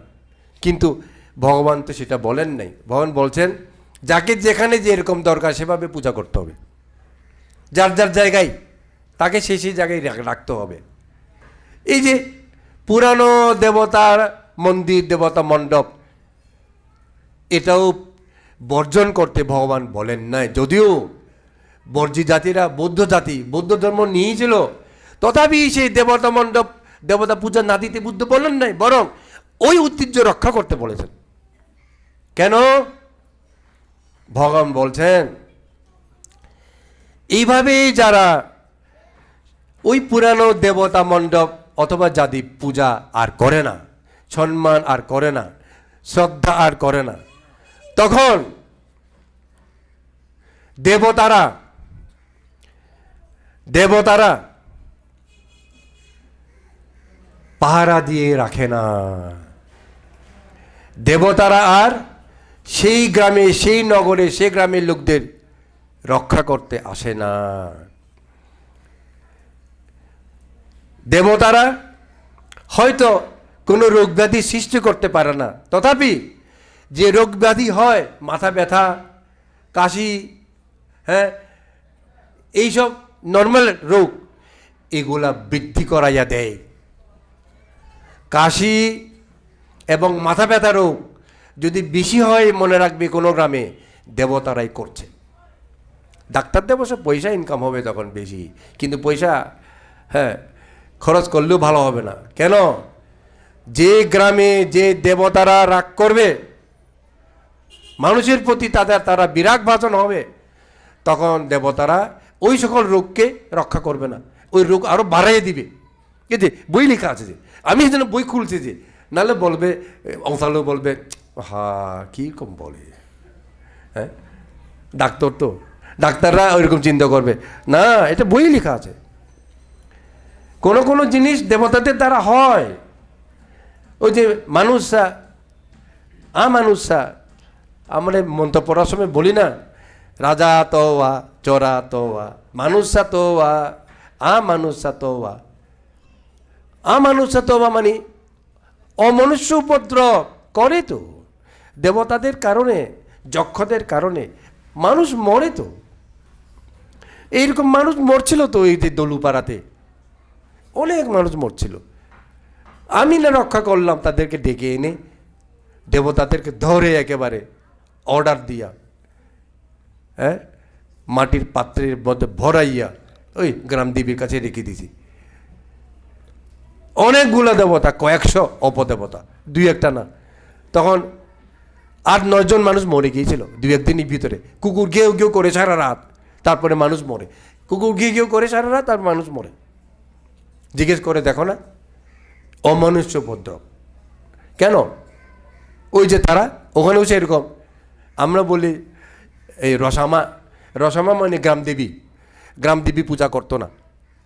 কিন্তু ভগবান তো সেটা বলেন নাই। ভগবান বলছেন যাকে যেখানে যেরকম দরকার সেভাবে পূজা করতে হবে, যার যার জায়গায় তাকে সেই জায়গায় রাখতে হবে। এই যে পুরানো দেবতার মন্দির, দেবতা মণ্ডপ, এটাও বর্জন করতে ভগবান বলেন নাই। যদিও বর্জি জাতিরা বৌদ্ধ জাতি, বৌদ্ধ ধর্ম নিয়েছিল, তথাপি সেই দেবতা মণ্ডপ, দেবতা পূজা না দিতে বুদ্ধ বলেন নাই, বরং ওই ঐতিহ্য রক্ষা করতে বলেছেন। কেন? ভগবান বলছেন এইভাবেই যারা ওই পুরানো দেবতা মণ্ডপ অথবা জাতি পূজা আর করে না, সম্মান আর করে না, শ্রদ্ধা আর করে না, তখন দেবতারা পাহারা দিয়ে রাখে না। দেবতারা আর সেই গ্রামে, সেই নগরে, সেই গ্রামের লোকদের রক্ষা করতে আসে না। দেবতারা হয়তো কোনো রোগ ব্যাধি সৃষ্টি করতে পারে না, তথাপি যে রোগ ব্যাধি হয়, মাথা ব্যথা, কাশি, এইসব নর্মাল রোগ, এগুলা বৃদ্ধি করাইয়া দেয়। কাশি এবং মাথা ব্যথা রোগ যদি বেশি হয়, মনে রাখবে কোনো গ্রামে দেবতারাই করছে। ডাক্তারদের অবশ্য পয়সা ইনকাম হবে তখন বেশি, কিন্তু পয়সা খরচ করলেও ভালো হবে না। কেন? যে গ্রামে যে দেবতারা রাগ করবে মানুষের প্রতি, তারা বিরাগ ভাজন হবে, তখন দেবতারা ওই সকল রোগকে রক্ষা করবে না, ওই রোগ আরও বাড়াইয়ে দিবে। এই যে বই লেখা আছে, যে আমি এই জন্য বই খুলছি, যে নাহলে বলবে অংশালো বলবে কীরকম বলে, হ্যাঁ ডাক্তার তো, ডাক্তাররা ওইরকম চিন্তা করবে না, এটা বই লেখা আছে। কোনো কোনো জিনিস দেবতাদের দ্বারা হয়। ওই যে মানুষরা মানুষরা আমরা মন্ত্র পড়ার সময় বলি না, রাজা তোয়া চোরা তোয়া মানুষা তোয়া মানুষা তোয়া মানুষা তোয়া মানে অমনুষ্য উপদ্রব করে তো, দেবতাদের কারণে, যক্ষদের কারণে মানুষ মরে তো। এইরকম মানুষ মরছিল তো এই যে দলুপাড়াতে, অনেক মানুষ মরছিল। আমি না রক্ষা করলাম তাদেরকে ডেকে এনে, দেবতাদেরকে ধরে একেবারে অর্ডার দিয়া, হ্যাঁ মাটির পাত্রের মধ্যে ভরাইয়া ওই গ্রামদেবীর কাছে রেখে দিয়েছি। অনেকগুলো দেবতা, কয়েকশো অপদেবতা, দুই একটা না। তখন 8-9 জন মানুষ মরে গিয়েছিল 2-1 দিনের ভিতরে। কুকুর ঘেউ ঘেউ করে সারা রাত, তারপরে মানুষ মরে। কুকুর ঘেউ ঘেউ করে সারা রাত, তারপর মানুষ মরে। জিজ্ঞেস করে দেখো না, অমনুষ্য উপদ্রব কেন? ওই যে তারা ওখানেও সেরকম। আমরা বলি এই রসামা মানে গ্রামদেবী, গ্রামদেবী পূজা করতো না,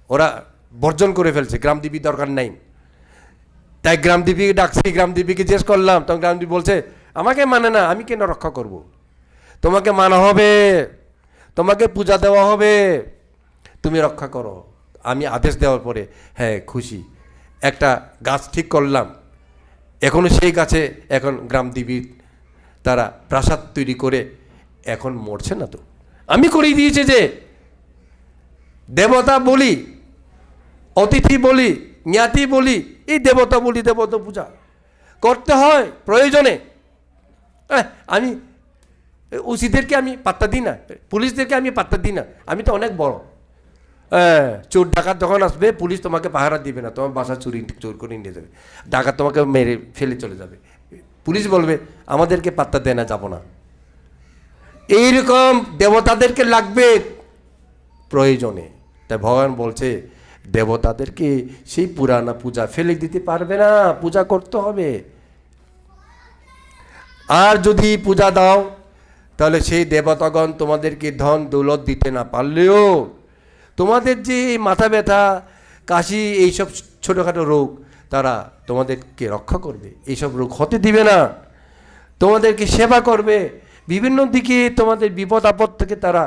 ওরা বর্জন করে ফেলছে, গ্রামদেবী দরকার নাই। তাই গ্রামদেবীকে ডাকছি, গ্রামদেবীকে জিজ্ঞেস করলাম, তখন গ্রামদেবী বলছে আমাকে মানে না, আমি কেন রক্ষা করব? তোমাকে মানা হবে, তোমাকে পূজা দেওয়া হবে, তুমি রক্ষা করো। আমি আদেশ দেওয়ার পরে হ্যাঁ খুশি, একটা গাছ ঠিক করলাম। এখনও সেই গাছে এখন গ্রামদেবী তারা প্রাসাদ তৈরি করে এখন মরছে না তো। আমি করিয়ে দিয়েছি যে দেবতা বলি, অতিথি বলি, জ্ঞাতি বলি, এই দেবতা বলি, দেবতা পূজা করতে হয় প্রয়োজনে। আমি ওসিদেরকে আমি পাত্তা দিই না, পুলিশদেরকে আমি পাত্তা দিই না, আমি তো অনেক বড়। চোর ডাকাত যখন আসবে, পুলিশ তোমাকে পাহারা দিবে না, তোমার বাসা চোর করে নিয়ে যাবে, ডাকাত তোমাকে মেরে ফেলে চলে যাবে। পুলিশ বলবে আমাদেরকে পাত্তা দেয় না, যাবো না। এইরকম দেবতাদেরকে লাগবে প্রয়োজনে। তাই ভগবান বলছে দেবতাদেরকে সেই পুরানা পূজা ফেলে দিতে পারবে না, পূজা করতে হবে। আর যদি পূজা দাও তাহলে সেই দেবতাগণ তোমাদেরকে ধন দৌলত দিতে না পারলেও তোমাদের যে মাথা ব্যথা, কাশি, এইসব ছোটোখাটো রোগ তারা তোমাদেরকে রক্ষা করবে, এইসব রোগ হতে দিবে না, তোমাদেরকে সেবা করবে, বিভিন্ন দিকে তোমাদের বিপদ আপদ থেকে তারা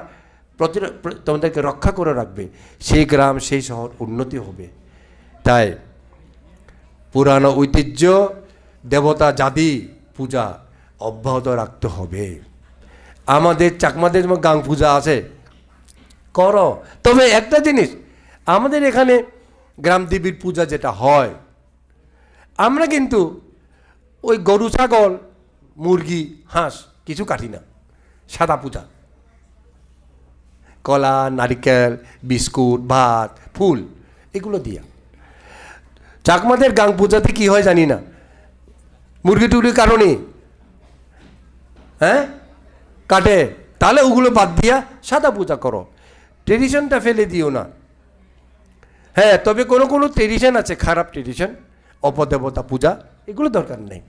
তোমাদেরকে রক্ষা করে রাখবে। সেই গ্রাম, সেই শহর উন্নতি হবে। তাই পুরানো ঐতিহ্য, দেবতা জাতি পূজা অব্যাহত রাখতে হবে। আমাদের চাকমাদের গাং পূজা আছে, করো। তবে একটা জিনিস, আমাদের এখানে গ্রামদেবীর পূজা যেটা হয়, আমরা কিন্তু ওই গরু, ছাগল, মুরগি, হাঁস কিছু কাটি না। সাদা পূজা, কলা, নারিকেল, বিস্কুট, ভাত, ফুল, এগুলো দিয়া। চাকমাদের গাং পূজাতে কি হয় জানি না, মুরগি টুরগির কারণে হ্যাঁ কাটে, তাহলে ওগুলো বাদ দিয়া সাদা পূজা করো, ট্রেডিশনটা ফেলে দিও না। হ্যাঁ, তবে কোনো কোনো ট্রেডিশন আছে, খারাপ ট্রেডিশন, অপদেবতা পূজা, এগুলো দরকার নেই।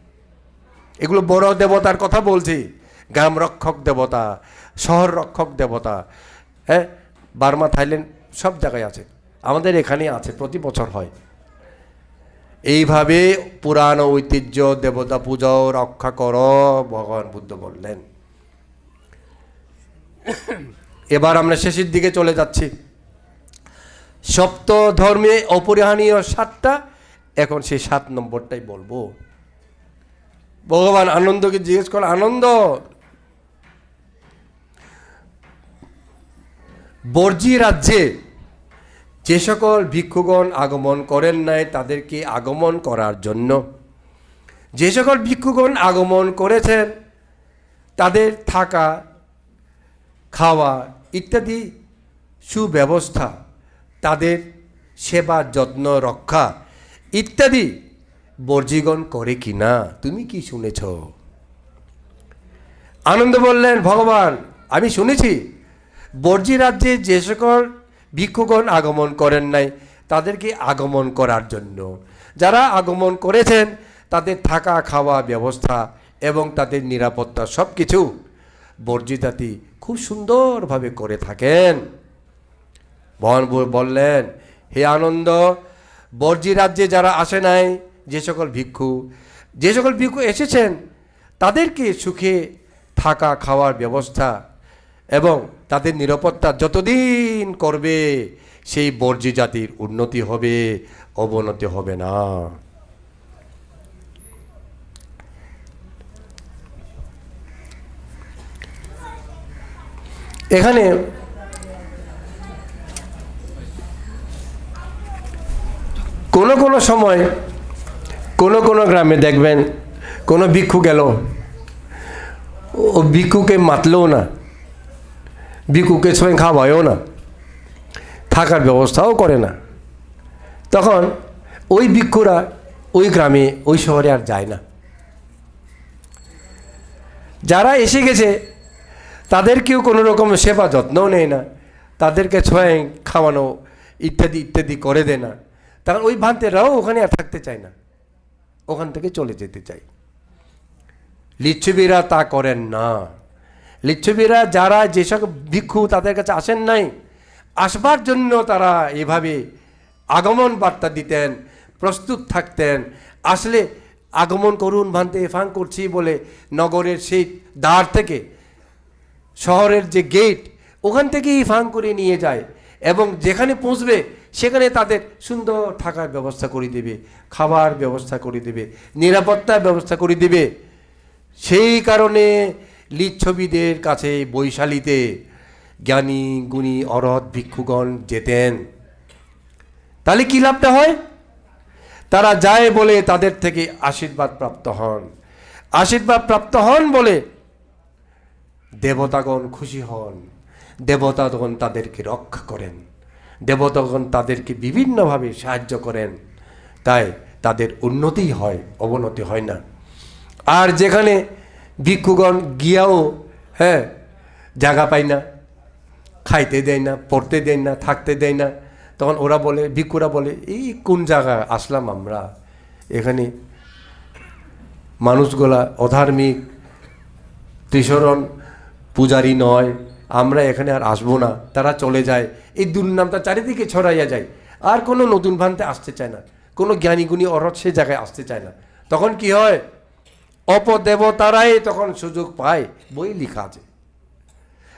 এগুলো বড় দেবতার কথা বলছি, গ্রাম রক্ষক দেবতা, শহর রক্ষক দেবতা। হ্যাঁ, বার্মা, থাইল্যান্ড সব জায়গায় আছে, আমাদের এখানে আছে, প্রতি বছর হয়। এইভাবে পুরানো ঐতিহ্য দেবতা পূজাও রক্ষা করো, ভগবান বুদ্ধ বললেন। এবার আমরা শেষের দিকে চলে যাচ্ছি। সপ্ত ধর্মে অপরিহানীয় 7টা, এখন সেই 7 নম্বরটাই বলবো। ভগবান আনন্দকে জিজ্ঞেস করে, আনন্দ, বর্জি রাজ্যে যে সকল ভিক্ষুগণ আগমন করেন নাই তাদেরকে আগমন করার জন্য, যে সকল ভিক্ষুগণ আগমন করেছেন তাদের থাকা, খাওয়া ইত্যাদি সুব্যবস্থা, তাদের সেবা যত্ন রক্ষা ইত্যাদি বর্জিগণ করে কি না, তুমি কি শুনেছ? আনন্দ বললেন, ভগবান আমি শুনেছি, বর্জি রাজ্যে যে সকল ভিক্ষুগণ আগমন করেন নাই তাদেরকে আগমন করার জন্য, যারা আগমন করেছেন তাদের থাকা খাওয়া ব্যবস্থা এবং তাদের নিরাপত্তা সব কিছু বর্জি জাতি খুব সুন্দরভাবে করে থাকেন। ভগবান বললেন, হে আনন্দ, বর্জি রাজ্যে যারা আসে নাই, যে সকল ভিক্ষু এসেছেন তাদেরকে সুখে থাকা খাওয়ার ব্যবস্থা এবং তাদের নিরাপত্তা যতদিন করবে সেই বর্জি জাতির উন্নতি হবে, অবনতি হবে না। এখানে কোনো সময় কোনো গ্রামে দেখবেন কোনো ভিক্ষু গেল, ও ভিক্ষুকে মাতলেও না, ভিক্ষুকে স্বয়ং খাওয়ায়ও না, থাকার ব্যবস্থাও করে না। তখন ওই ভিক্ষুরা ওই গ্রামে ওই শহরে আর যায় না। যারা এসে গেছে তাদেরকেও কোনো রকম সেবা যত্নও নেয় না, তাদেরকে স্বয়ং খাওয়ানো ইত্যাদি ইত্যাদি করে দেয় না। তখন ওই ভান্তেরাও ওখানে আর থাকতে চায় না, ওখান থেকে চলে যেতে চায়। লিচ্ছবিরা তা করেন না। লিচ্ছবিরা যারা যেসব ভিক্ষু তাদের কাছে আসেন নাই, আসবার জন্য তারা এভাবে আগমন বার্তা দিতেন, প্রস্তুত থাকতেন। আসলে আগমন করুন, ভান্তে ফাং করছি বলে নগরের সেই দ্বার থেকে শহরের যে গেট ওখান থেকেই ফাং করে নিয়ে যায় এবং যেখানে পৌঁছবে সেখানে তাদের সুন্দর থাকার ব্যবস্থা করে দেবে, খাবার ব্যবস্থা করে দেবে, নিরাপত্তার ব্যবস্থা করে দেবে। সেই কারণে লিচ্ছবিদের কাছে বৈশালীতে জ্ঞানী গুণী অরহৎ ভিক্ষুগণ যেতেন। তাহলে কী লাভটা হয়? তারা যায় বলে তাদের থেকে আশীর্বাদ প্রাপ্ত হন। আশীর্বাদ প্রাপ্ত হন বলে দেবতাগণ খুশি হন, দেবতাগণ তাদেরকে রক্ষা করেন, দেবতাগণ তাদেরকে বিভিন্নভাবে সাহায্য করেন। তাই তাদের উন্নতি হয়, অবনতি হয় না। আর যেখানে ভিক্ষুগণ গিয়াও জায়গা পায় না, খাইতে দেয় না, পড়তে দেয় না, থাকতে দেয় না, তখন ওরা বলে, ভিক্ষুরা বলে, এই কোন জায়গা আসলাম আমরা, এখানে মানুষগুলা অধার্মিক, ত্রিশরণ পূজারী নয়, আমরা এখানে আর আসবো না। তারা চলে যায়। এই দুর্নামটা চারিদিকে ছড়াইয়া যায়, আর কোনো নতুন ভান্তে আসতে চায় না, কোনো জ্ঞানীগুণী অরহৎ সে জায়গায় আসতে চায় না। তখন কি হয়? অপদেবতারাই তখন সুযোগ পায়, বই লেখা আছে,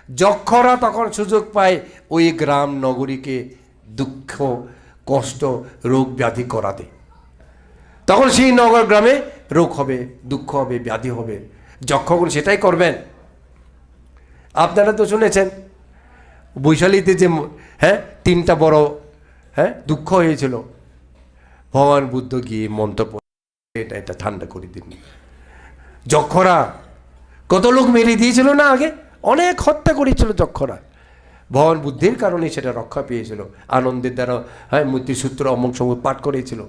যক্ষরা তখন সুযোগ পায় ওই গ্রাম নগরীকে দুঃখ, কষ্ট, রোগ ব্যাধি করাতে। তখন সেই নগর গ্রামে রোগ হবে, দুঃখ হবে, ব্যাধি হবে। যক্ষগুলো সেটাই করবেন। আপনারা তো শুনেছেন বৈশালীতে যে তিনটা বড় দুঃখ হয়েছিল, ভগবান বুদ্ধ গিয়ে মন্তব্য এটা ঠান্ডা করে দিন। যক্ষরা কত লোক মেরে দিয়েছিল না, আগে অনেক হত্যা করেছিল যক্ষরা। ভগবান বুদ্ধের কারণে সেটা রক্ষা পেয়েছিল, আনন্দের দ্বারা মূর্তিসূত্র অমুক সময় পাঠ করেছিল।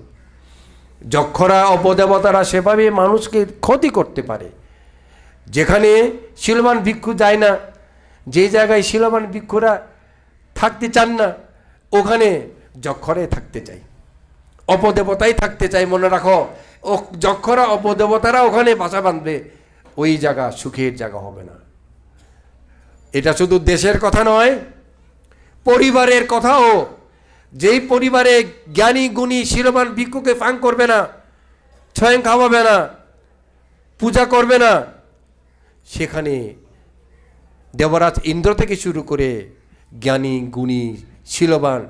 যক্ষরা অপদেবতারা সেভাবে মানুষকে ক্ষতি করতে পারে। যেখানে শীলবান ভিক্ষু যায় না, যে জায়গায় শীলবান ভিক্ষুরা থাকতে চান না, ওখানে যক্ষরাই থাকতে চাই, অপদেবতাই থাকতে চাই। মনে রাখো, ও যক্ষরা অপদেবতারা ওখানে বাসা বাঁধবে, ওই জায়গা সুখের জায়গা হবে না। এটা শুধু দেশের কথা নয়, পরিবারের কথাও। যেই পরিবারে জ্ঞানী গুণী শীলবান ভিক্ষুকে ফাং করবে না, স্বয়ং খাওয়াবে না, পূজা করবে না, সেখানে দেবরাজ ইন্দ্র থেকে শুরু করে জ্ঞানী গুণী শীলবান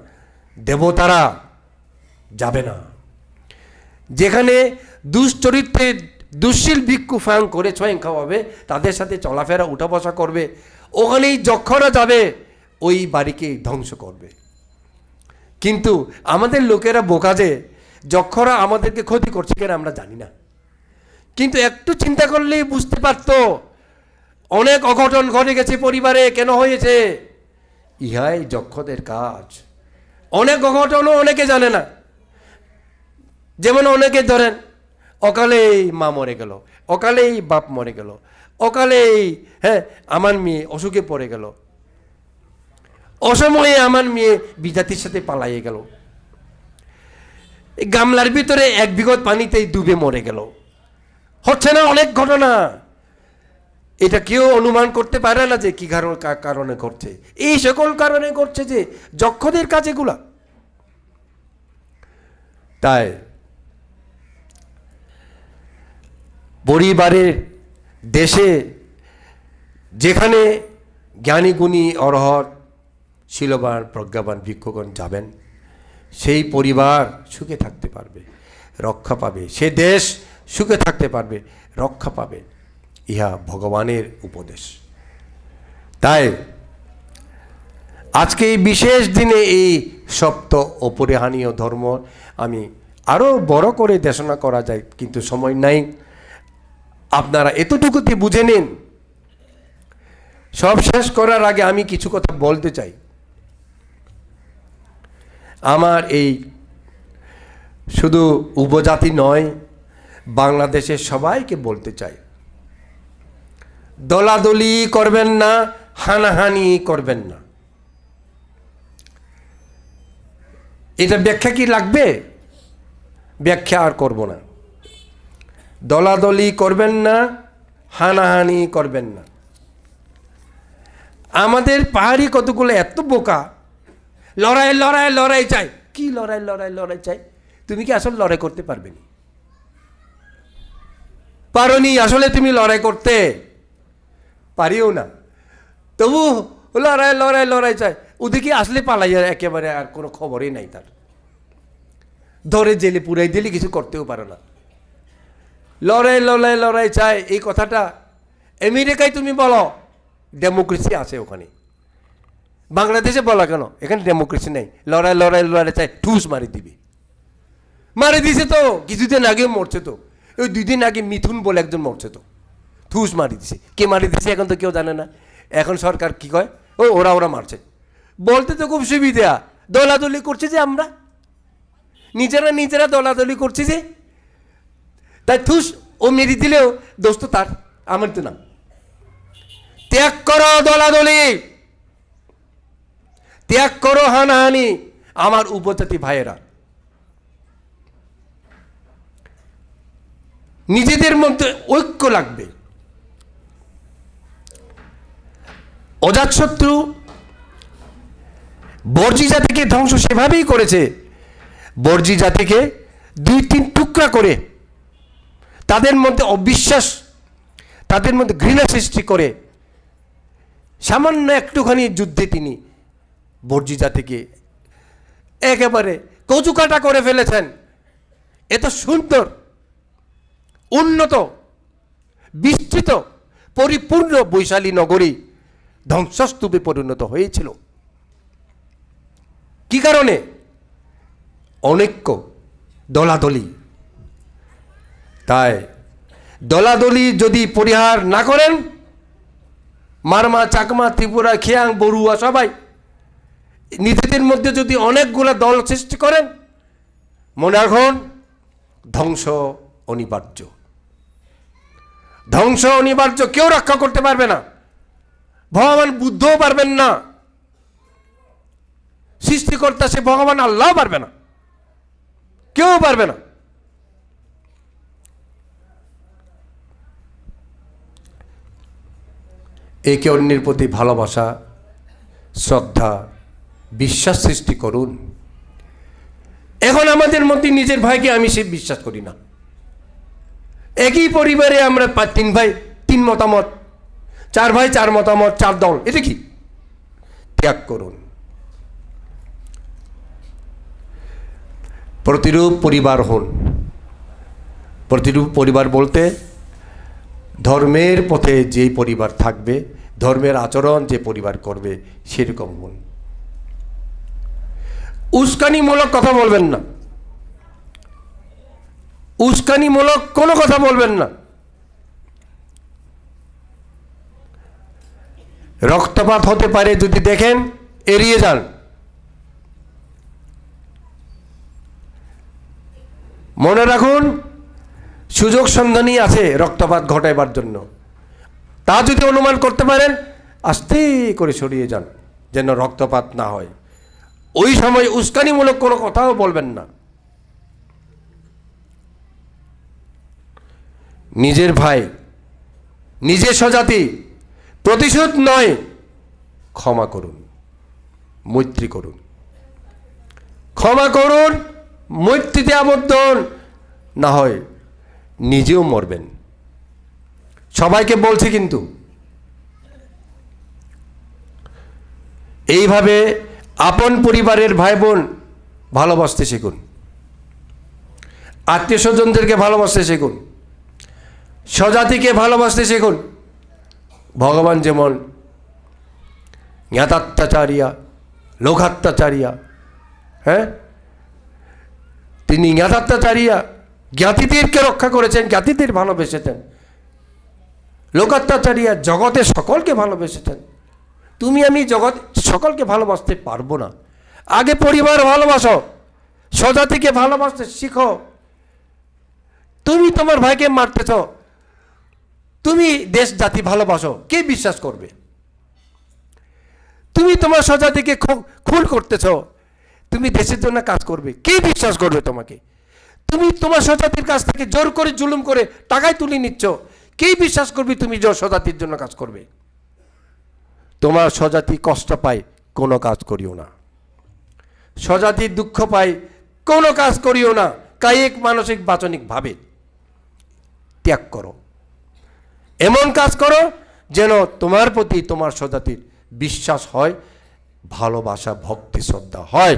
দেবতারা যাবে না। যেখানে দুশ্চরিত্রের দুশ্শীল ভিক্ষু ফাং করে স্বয়ং খাওয়াবে, তাদের সাথে চলাফেরা উঠা বসা করবে, ওখানেই যক্ষরা যাবে, ওই বাড়িকে ধ্বংস করবে। কিন্তু আমাদের লোকেরা বোকা, যে যক্ষরা আমাদেরকে ক্ষতি করছে কেন আমরা জানি না, কিন্তু একটু চিন্তা করলেই বুঝতে পারতো অনেক অঘটন ঘটে গেছে পরিবারে। কেন হয়েছে? ইহাই যক্ষদের কাজ। অনেক অঘটনও অনেকে জানে না। যেমন অনেকে ধরেন অকালেই মা মরে গেল, অকালেই বাপ মরে গেল, অকালেই আমার মেয়ে অসুখে পড়ে গেল, অসময়ে আমার মেয়ে বিজাতির সাথে পালাইয়ে গেল, গামলার ভিতরে 1 বিঘত পানিতেই ডুবে মরে গেল। হচ্ছে না অনেক ঘটনা, এটা কেউ অনুমান করতে পারে না যে কি কারণে ঘটছে। এই সকল কারণে ঘটছে যে যক্ষদের কাজ এগুলা। তাই পরিবারের দেশে যেখানে জ্ঞানী গুণী অরহর শীলবান প্রজ্ঞাবান ভিক্ষুগণ যাবেন, সেই পরিবার সুখে থাকতে পারবে, রক্ষা পাবে। সে দেশ সুখে থাকতে পারবে, রক্ষা পাবে। ইহা ভগবানের উপদেশ। তাই আজকে এই বিশেষ দিনে এই সপ্ত অপরিহানীয় ধর্ম আমি আরও বড় করে দেশনা করা যায়, কিন্তু সময় নাই। আপনারা এতটুকুতে বুঝে নিন। সব শেষ করার আগে আমি কিছু কথা বলতে চাই। আমার এই শুধু উপজাতি নয়, বাংলাদেশের সবাইকে বলতে চাই, দলাদলি করবেন না, হানাহানি করবেন না। এটা ব্যাখ্যা কি লাগবে? ব্যাখ্যা আর করব না। দলাদলি করবেন না, হানাহানি করবেন না। আমাদের পাহাড়ি কতগুলো এত বোকা, লড়াই লড়াই লড়াই চাই। কি লড়াই লড়াই লড়াই চাই? তুমি কি আসলে লড়াই করতে পারবে না? পারোনি আসলে তুমি লড়াই করতে পারিও না, তবু লড়াই লড়াই লড়াই চাই। ওদিকে আসলে পালাইয়া একেবারে আর কোনো খবরই নাই তার, ধরে জেলে পুরাই দিলে কিছু করতেও পারে না। লড়াই লড়াই লড়াই চাই, এই কথাটা আমেরিকায় তুমি বলো, ডেমোক্রেসি আছে ওখানে। বাংলাদেশে বলা কেন? এখানে ডেমোক্রেসি নেই। লড়াই লড়াই লড়াই চাই, ঠুস মারি দিবি। মারি দিছে তো, কিছুদিন আগে মরছে তো। ওই 2 দিন আগে মিথুন বলে একজন মরছে তো, ঠুস মারি দিছে। কে মারি দিছে এখন তো কেউ জানে না। এখন সরকার কি কয়, ও ওরা মারছে। বলতে তো খুব সুবিধা, দলাদলি করছে যে আমরা নিজেরা দলাদলি করছি যে, তাই ঠুস ও মেরে দিলেও দোস্ত তার, আমার তো না। ত্যাগ করো দলাদলি, ত্যাগ করো হানাহানি। আমার উপজাতি ভাইয়েরা, নিজেদের মধ্যে ঐক্য লাগবে। অজাতশত্রু বর্জি জাতিকে ধ্বংস সেভাবেই করেছে। বর্জি জাতিকে 2-3 টুকরা করে তাদের মধ্যে অবিশ্বাস, তাদের মধ্যে ঘৃণা সৃষ্টি করে সামান্য একটুখানি যুদ্ধে তিনি বর্জি জাতিকে একেবারে কচুকাটা করে ফেলেছেন। এত সুন্দর, উন্নত, বিস্তৃত, পরিপূর্ণ বৈশালী নগরী ধ্বংসস্তূপে পরিণত হয়েছিল। কি কারণে? অনৈক্য, দলাদলি। তাই দলাদলি যদি পরিহার না করেন, মারমা, চাকমা, ত্রিপুরা, খিয়াং, বড়ুয়া সবাই নিজেদের মধ্যে যদি অনেকগুলো দল সৃষ্টি করেন, মনে রাখুন ধ্বংস অনিবার্য। ধ্বংস অনিবার্য, কেউ রক্ষা করতে পারবে না। ভগবান বুদ্ধও পারবেন না, সৃষ্টিকর্তা সে ভগবান আল্লাহ পারবে না, কেউ পারবে না। একে অন্যের প্রতি ভালোবাসা, শ্রদ্ধা, বিশ্বাস সৃষ্টি করুন। এখন আমাদের মধ্যে নিজের ভাইকে আমি সে বিশ্বাস করি না। একই পরিবারে আমরা 3 ভাই 3 মতামত, 4 ভাই 4 মতামত, 4 দল। এটা কি? ত্যাগ করুন। প্রতিরূপ পরিবার হন। প্রতিরূপ পরিবার বলতে ধর্মের পথে যে পরিবার থাকবে, ধর্মের আচরণ যে পরিবার করবে, সেরকম হন। উস্কানিমূলক কথা বলবেন না, উস্কানিমূলক কোনো কথা বলবেন না। রক্তপাত হতে পারে যদি দেখেন, এড়িয়ে যান। মনে রাখুন সুযোগ সন্ধানই আছে রক্তপাত ঘটাইবার জন্য। তা যদি অনুমান করতে পারেন, আস্তে করে সরিয়ে যান। যেন রক্তপাত না হয়। ওই সময় উস্কানিমূলক কোনো কথাও বলবেন না। নিজের ভাই, নিজের স্বজাতি, প্রতিশোধ নয়, ক্ষমা করুন, মৈত্রী করুন, ক্ষমা করুন, মৈত্রীতে আবদ্ধ হন, না হয় নিজেও মরবেন। সবাইকে বলছি কিন্তু এইভাবে আপন পরিবারের ভাই বোন ভালোবাসতে শিখুন, আত্মীয় স্বজনদেরকে ভালোবাসতে শিখুন, স্বজাতিকে ভালোবাসতে শিখুন। ভগবান যেমন জ্ঞাতাত্মাচারিয়া লোকাত্মাচারিয়া, হ্যাঁ, তিনি জ্ঞাতাত্মাচারিয়া জ্ঞাতিদেরকে রক্ষা করেছেন, জ্ঞাতিদের ভালোবেসেছেন। লোকাত্মাচারিয়া জগতের সকলকে ভালোবেসেছেন। তুমি আমি জগৎ সকলকে ভালোবাসতে পারবো না। আগে পরিবার ভালোবাসো, স্বজাতিকে ভালোবাসতে শিখো। তুমি তোমার ভাইকে মারতেছ, তুমি দেশ জাতি ভালোবাসো, কে বিশ্বাস করবে? তুমি তোমার স্বজাতিকে খুন করতেছ, তুমি দেশের জন্য কাজ করবে, কে বিশ্বাস করবে তোমাকে? তুমি তোমার স্বজাতির কাছ থেকে জোর করে জুলুম করে টাকায় তুলে নিচ্ছ, কে বিশ্বাস করবে তুমি স্বজাতির জন্য কাজ করবে? তোমার স্বজাতি কষ্ট পায়, কোনো কাজ করিও না। স্বজাতি দুঃখ পায়, কোনো কাজ করিও না। কায়িক মানসিক বাচনিক ভাবে ত্যাগ করো। এমন কাজ করো যেন তোমার প্রতি তোমার স্বজাতির বিশ্বাস হয়, ভালোবাসা, ভক্তি, শ্রদ্ধা হয়।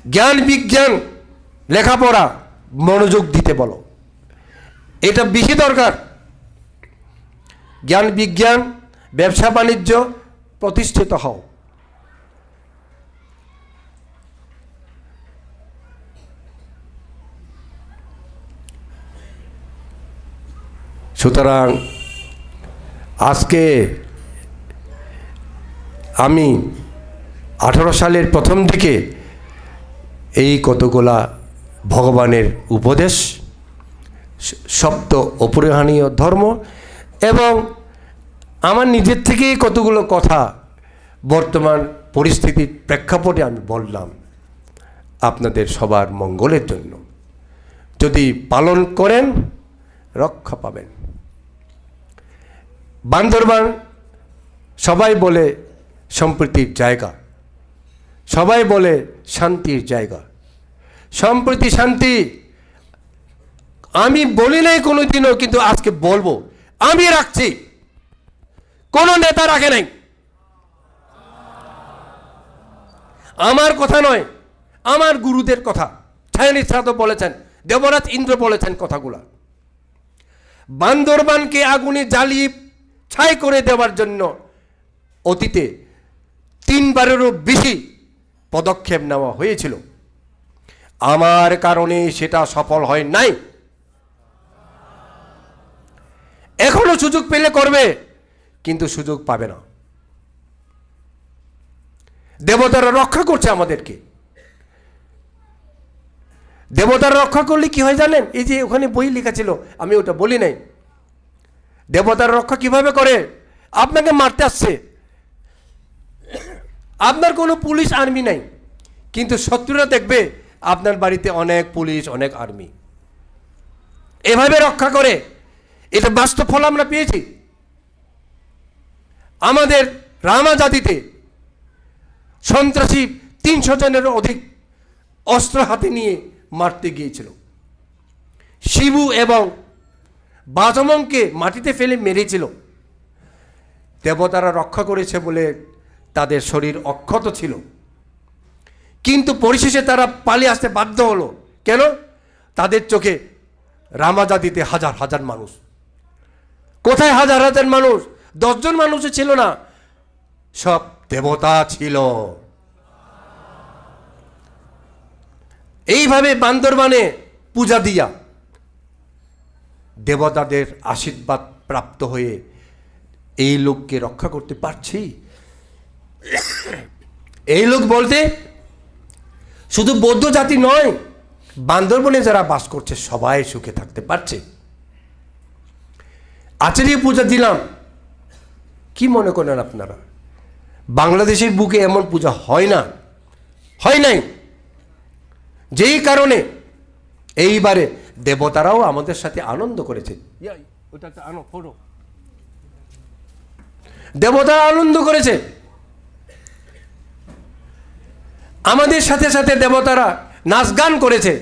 জ্ঞান বিজ্ঞান লেখাপড়া মনোযোগ দিতে বলো, এটা বেশি দরকার। জ্ঞান বিজ্ঞান ব্যবসা বাণিজ্য প্রতিষ্ঠিত হও। সুতরাং আজকে আমি 18 সালের প্রথম দিকে এই কতগুলা ভগবানের উপদেশ, সপ্ত অপরিহানীয় ধর্ম এবং আমার নিজের থেকেই কতগুলো কথা বর্তমান পরিস্থিতির প্রেক্ষাপটে আমি বললাম আপনাদের সবার মঙ্গলের জন্য। যদি পালন করেন রক্ষা পাবেন। বান্দরবান সবাই বলে সম্প্রীতির জায়গা, সবাই বলে শান্তির জায়গা। সম্প্রীতি শান্তি আমি বলি নাই কোনোদিনও, কিন্তু আজকে বলবো, আমি রাখছি, কোনো নেতা রাখে নাই। আমার কথা নয়, আমার গুরুদের কথা। ছায়ানির সাধু বলেছেন, দেবরাজ ইন্দ্র বলেছেন কথাগুলা। বান্দরবানকে আগুনে জ্বালিয়ে ছাই করে দেওয়ার জন্য অতীতে 3 বারেরও বেশি পদক্ষেপ নেওয়া হয়েছিল। আমার কারণে সেটা সফল হয় নাই। এখনো সুযোগ পেলে করবে, কিন্তু সুযোগ পাবে না। দেবতারা রক্ষা করছে আমাদেরকে। দেবতারা রক্ষা করলে কি হয় জানেন? এই যে ওখানে বই লেখা ছিল, আমি ওটা বলি নাই। দেবতারা রক্ষা কিভাবে করে? আপনাকে মারতে আসছে, আপনার কোনো পুলিশ আর্মি নাই, কিন্তু শত্রুরা দেখবে আপনার বাড়িতে অনেক পুলিশ, অনেক আর্মি। এভাবে রক্ষা করে। এটা বাস্তব ফল আমরা পেয়েছি। আমাদের রামা জাতিতে সন্ত্রাসী 300 জনেরও অধিক অস্ত্র হাতে নিয়ে মারতে গিয়েছিল। শিবু এবং বাজমনকে মাটিতে ফেলে মেরেছিল। দেবতারা রক্ষা করেছে বলে তাদের শরীর অক্ষত ছিল, কিন্তু পরিশেষে তারা পালিয়ে আসতে বাধ্য হলো। কেন? তাদের চোখে রামা জাতিতে হাজার হাজার মানুষ। কোথায় হাজার হাজার মানুষ? 10 জন মানুষও ছিল না, সব দেবতা ছিল। এইভাবে বান্দরবানে পূজা দিয়া দেবতাদের আশীর্বাদ প্রাপ্ত হয়ে এই লোককে রক্ষা করতে পারছি। এই লোক বলতে শুধু বৌদ্ধ জাতি নয়, বান্দরবনে যারা বাস করছে সবাই সুখে থাকতে পারছে। আচার্য পূজা দিলাম, কি মনে করেন আপনারা? বাংলাদেশের বুকে এমন পূজা হয় না, হয় নাই। যেই কারণে এইবারে দেবতারাও আমাদের সাথে আনন্দ করেছে। দেবতারা আনন্দ করেছে, আমাদের সাথে সাথে দেবতারা নাচ গান করেছে।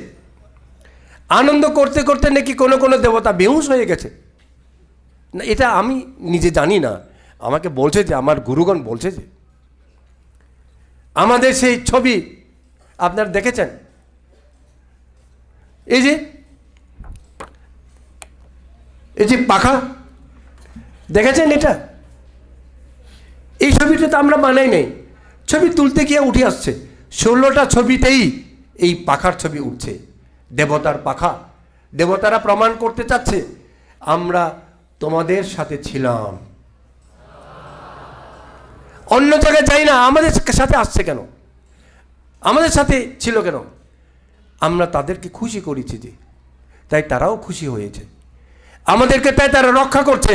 আনন্দ করতে করতে নাকি কোনো কোনো দেবতা বেহুশ হয়ে গেছে। না, এটা আমি নিজে জানি না, আমাকে বলছে যে, আমার গুরুগণ বলছে যে, আমাদের সেই ছবি আপনারা দেখেছেন, এই যে পাখা দেখেছেন, এই ছবিটা তো আমরা বানাই নাই, ছবি তুলতে গিয়ে উঠে আসছে। 16টা ছবিতেই এই পাখার ছবি উঠছে, দেবতার পাখা। দেবতারা প্রমাণ করতে চাচ্ছে আমরা তোমাদের সাথে ছিলাম, অন্য জায়গায় যাই না, আমাদের সাথে আসছে কেন, আমাদের সাথে ছিল কেন? আমরা তাদেরকে খুশি করেছি যে, তাই তারাও খুশি হয়েছে, আমাদেরকে তাই তারা রক্ষা করছে।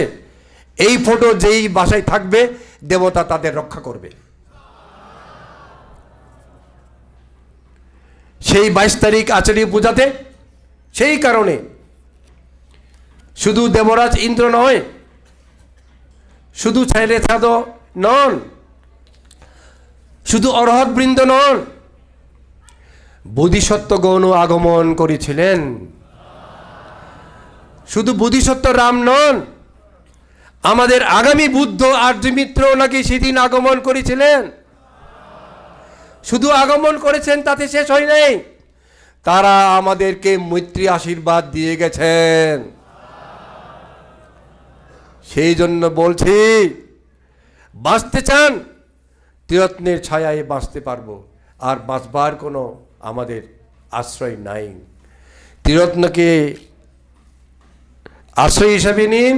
এই ফটো যেই বাসায় থাকবে, দেবতা তাদের রক্ষা করবে। সেই 22 তারিখ আচার্য পূজাতে সেই কারণে শুধু দেবরাজ ইন্দ্র নয়, শুধু ছেলে ছাদ নন, শুধু অরহৎ বৃন্দ নন, বোধিসত্ত্বগণ আগমন করেছিলেন। শুধু বোধিসত্ত্ব রাম নন, আমাদের আগামী বুদ্ধ আর্যমিত্র নাকি সেদিন আগমন করেছিলেন। শুধু আগমন করেছেন তাতে শেষ হয় নাই, তারা আমাদেরকে মৈত্রী আশীর্বাদ দিয়ে গেছেন। সেই জন্য বলছি, বাঁচতে চান ত্রিরত্নের ছায়ায় বাঁচতে পারবো, আর বাঁচবার কোনো আমাদের আশ্রয় নাই। ত্রিরত্নকে আশ্রয় হিসাবে নিন,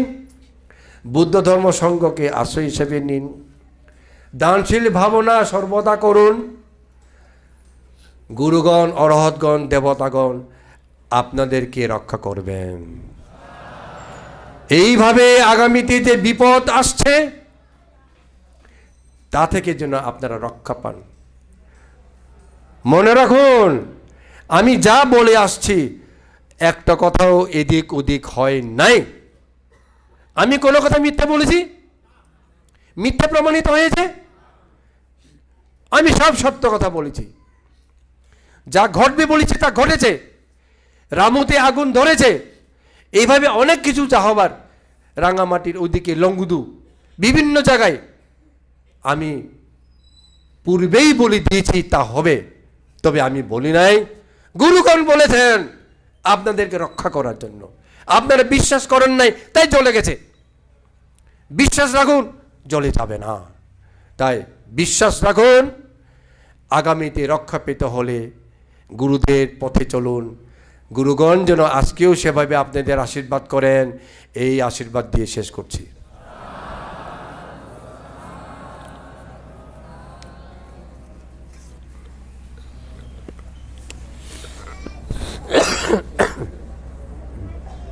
বুদ্ধ ধর্ম সংঘকে আশ্রয় হিসাবে নিন, দানশীল ভাবনা সর্বদা করুন। গুরুগণ, অরহৎগণ, দেবতাগণ আপনাদেরকে রক্ষা করবেন। এইভাবে আগামীতে যে বিপদ আসছে, তা থেকে যেন আপনারা রক্ষা পান। মনে রাখুন, আমি যা বলে আসছি একটা কথাও এদিক ওদিক হয় নাই। আমি কোনো কথা মিথ্যা বলেছি, মিথ্যা প্রমাণিত হয়েছে? আমি সব সত্য কথা বলেছি। যা ঘটবে বলেছি তা ঘটেছে। রামুতে আগুন ধরেছে, এইভাবে অনেক কিছু যা হবার, রাঙামাটির ওদিকে লঙ্গুদু, বিভিন্ন জায়গায় আমি পূর্বেই বলে দিয়েছি তা হবে। তবে আমি বলি নাই, গুরুগণ বলেছেন আপনাদেরকে রক্ষা করার জন্য। আপনারা বিশ্বাস করেন নাই, তাই জ্বলে গেছে। বিশ্বাস রাখুন, জ্বলে যাবে না। তাই বিশ্বাস রাখুন, আগামীতে রক্ষা পেতে হলে গুরুদের পথে চলুন। গুরুগণ যেন আজকেও সেভাবে আপনাদের আশীর্বাদ করেন, এই আশীর্বাদ দিয়ে শেষ করছি।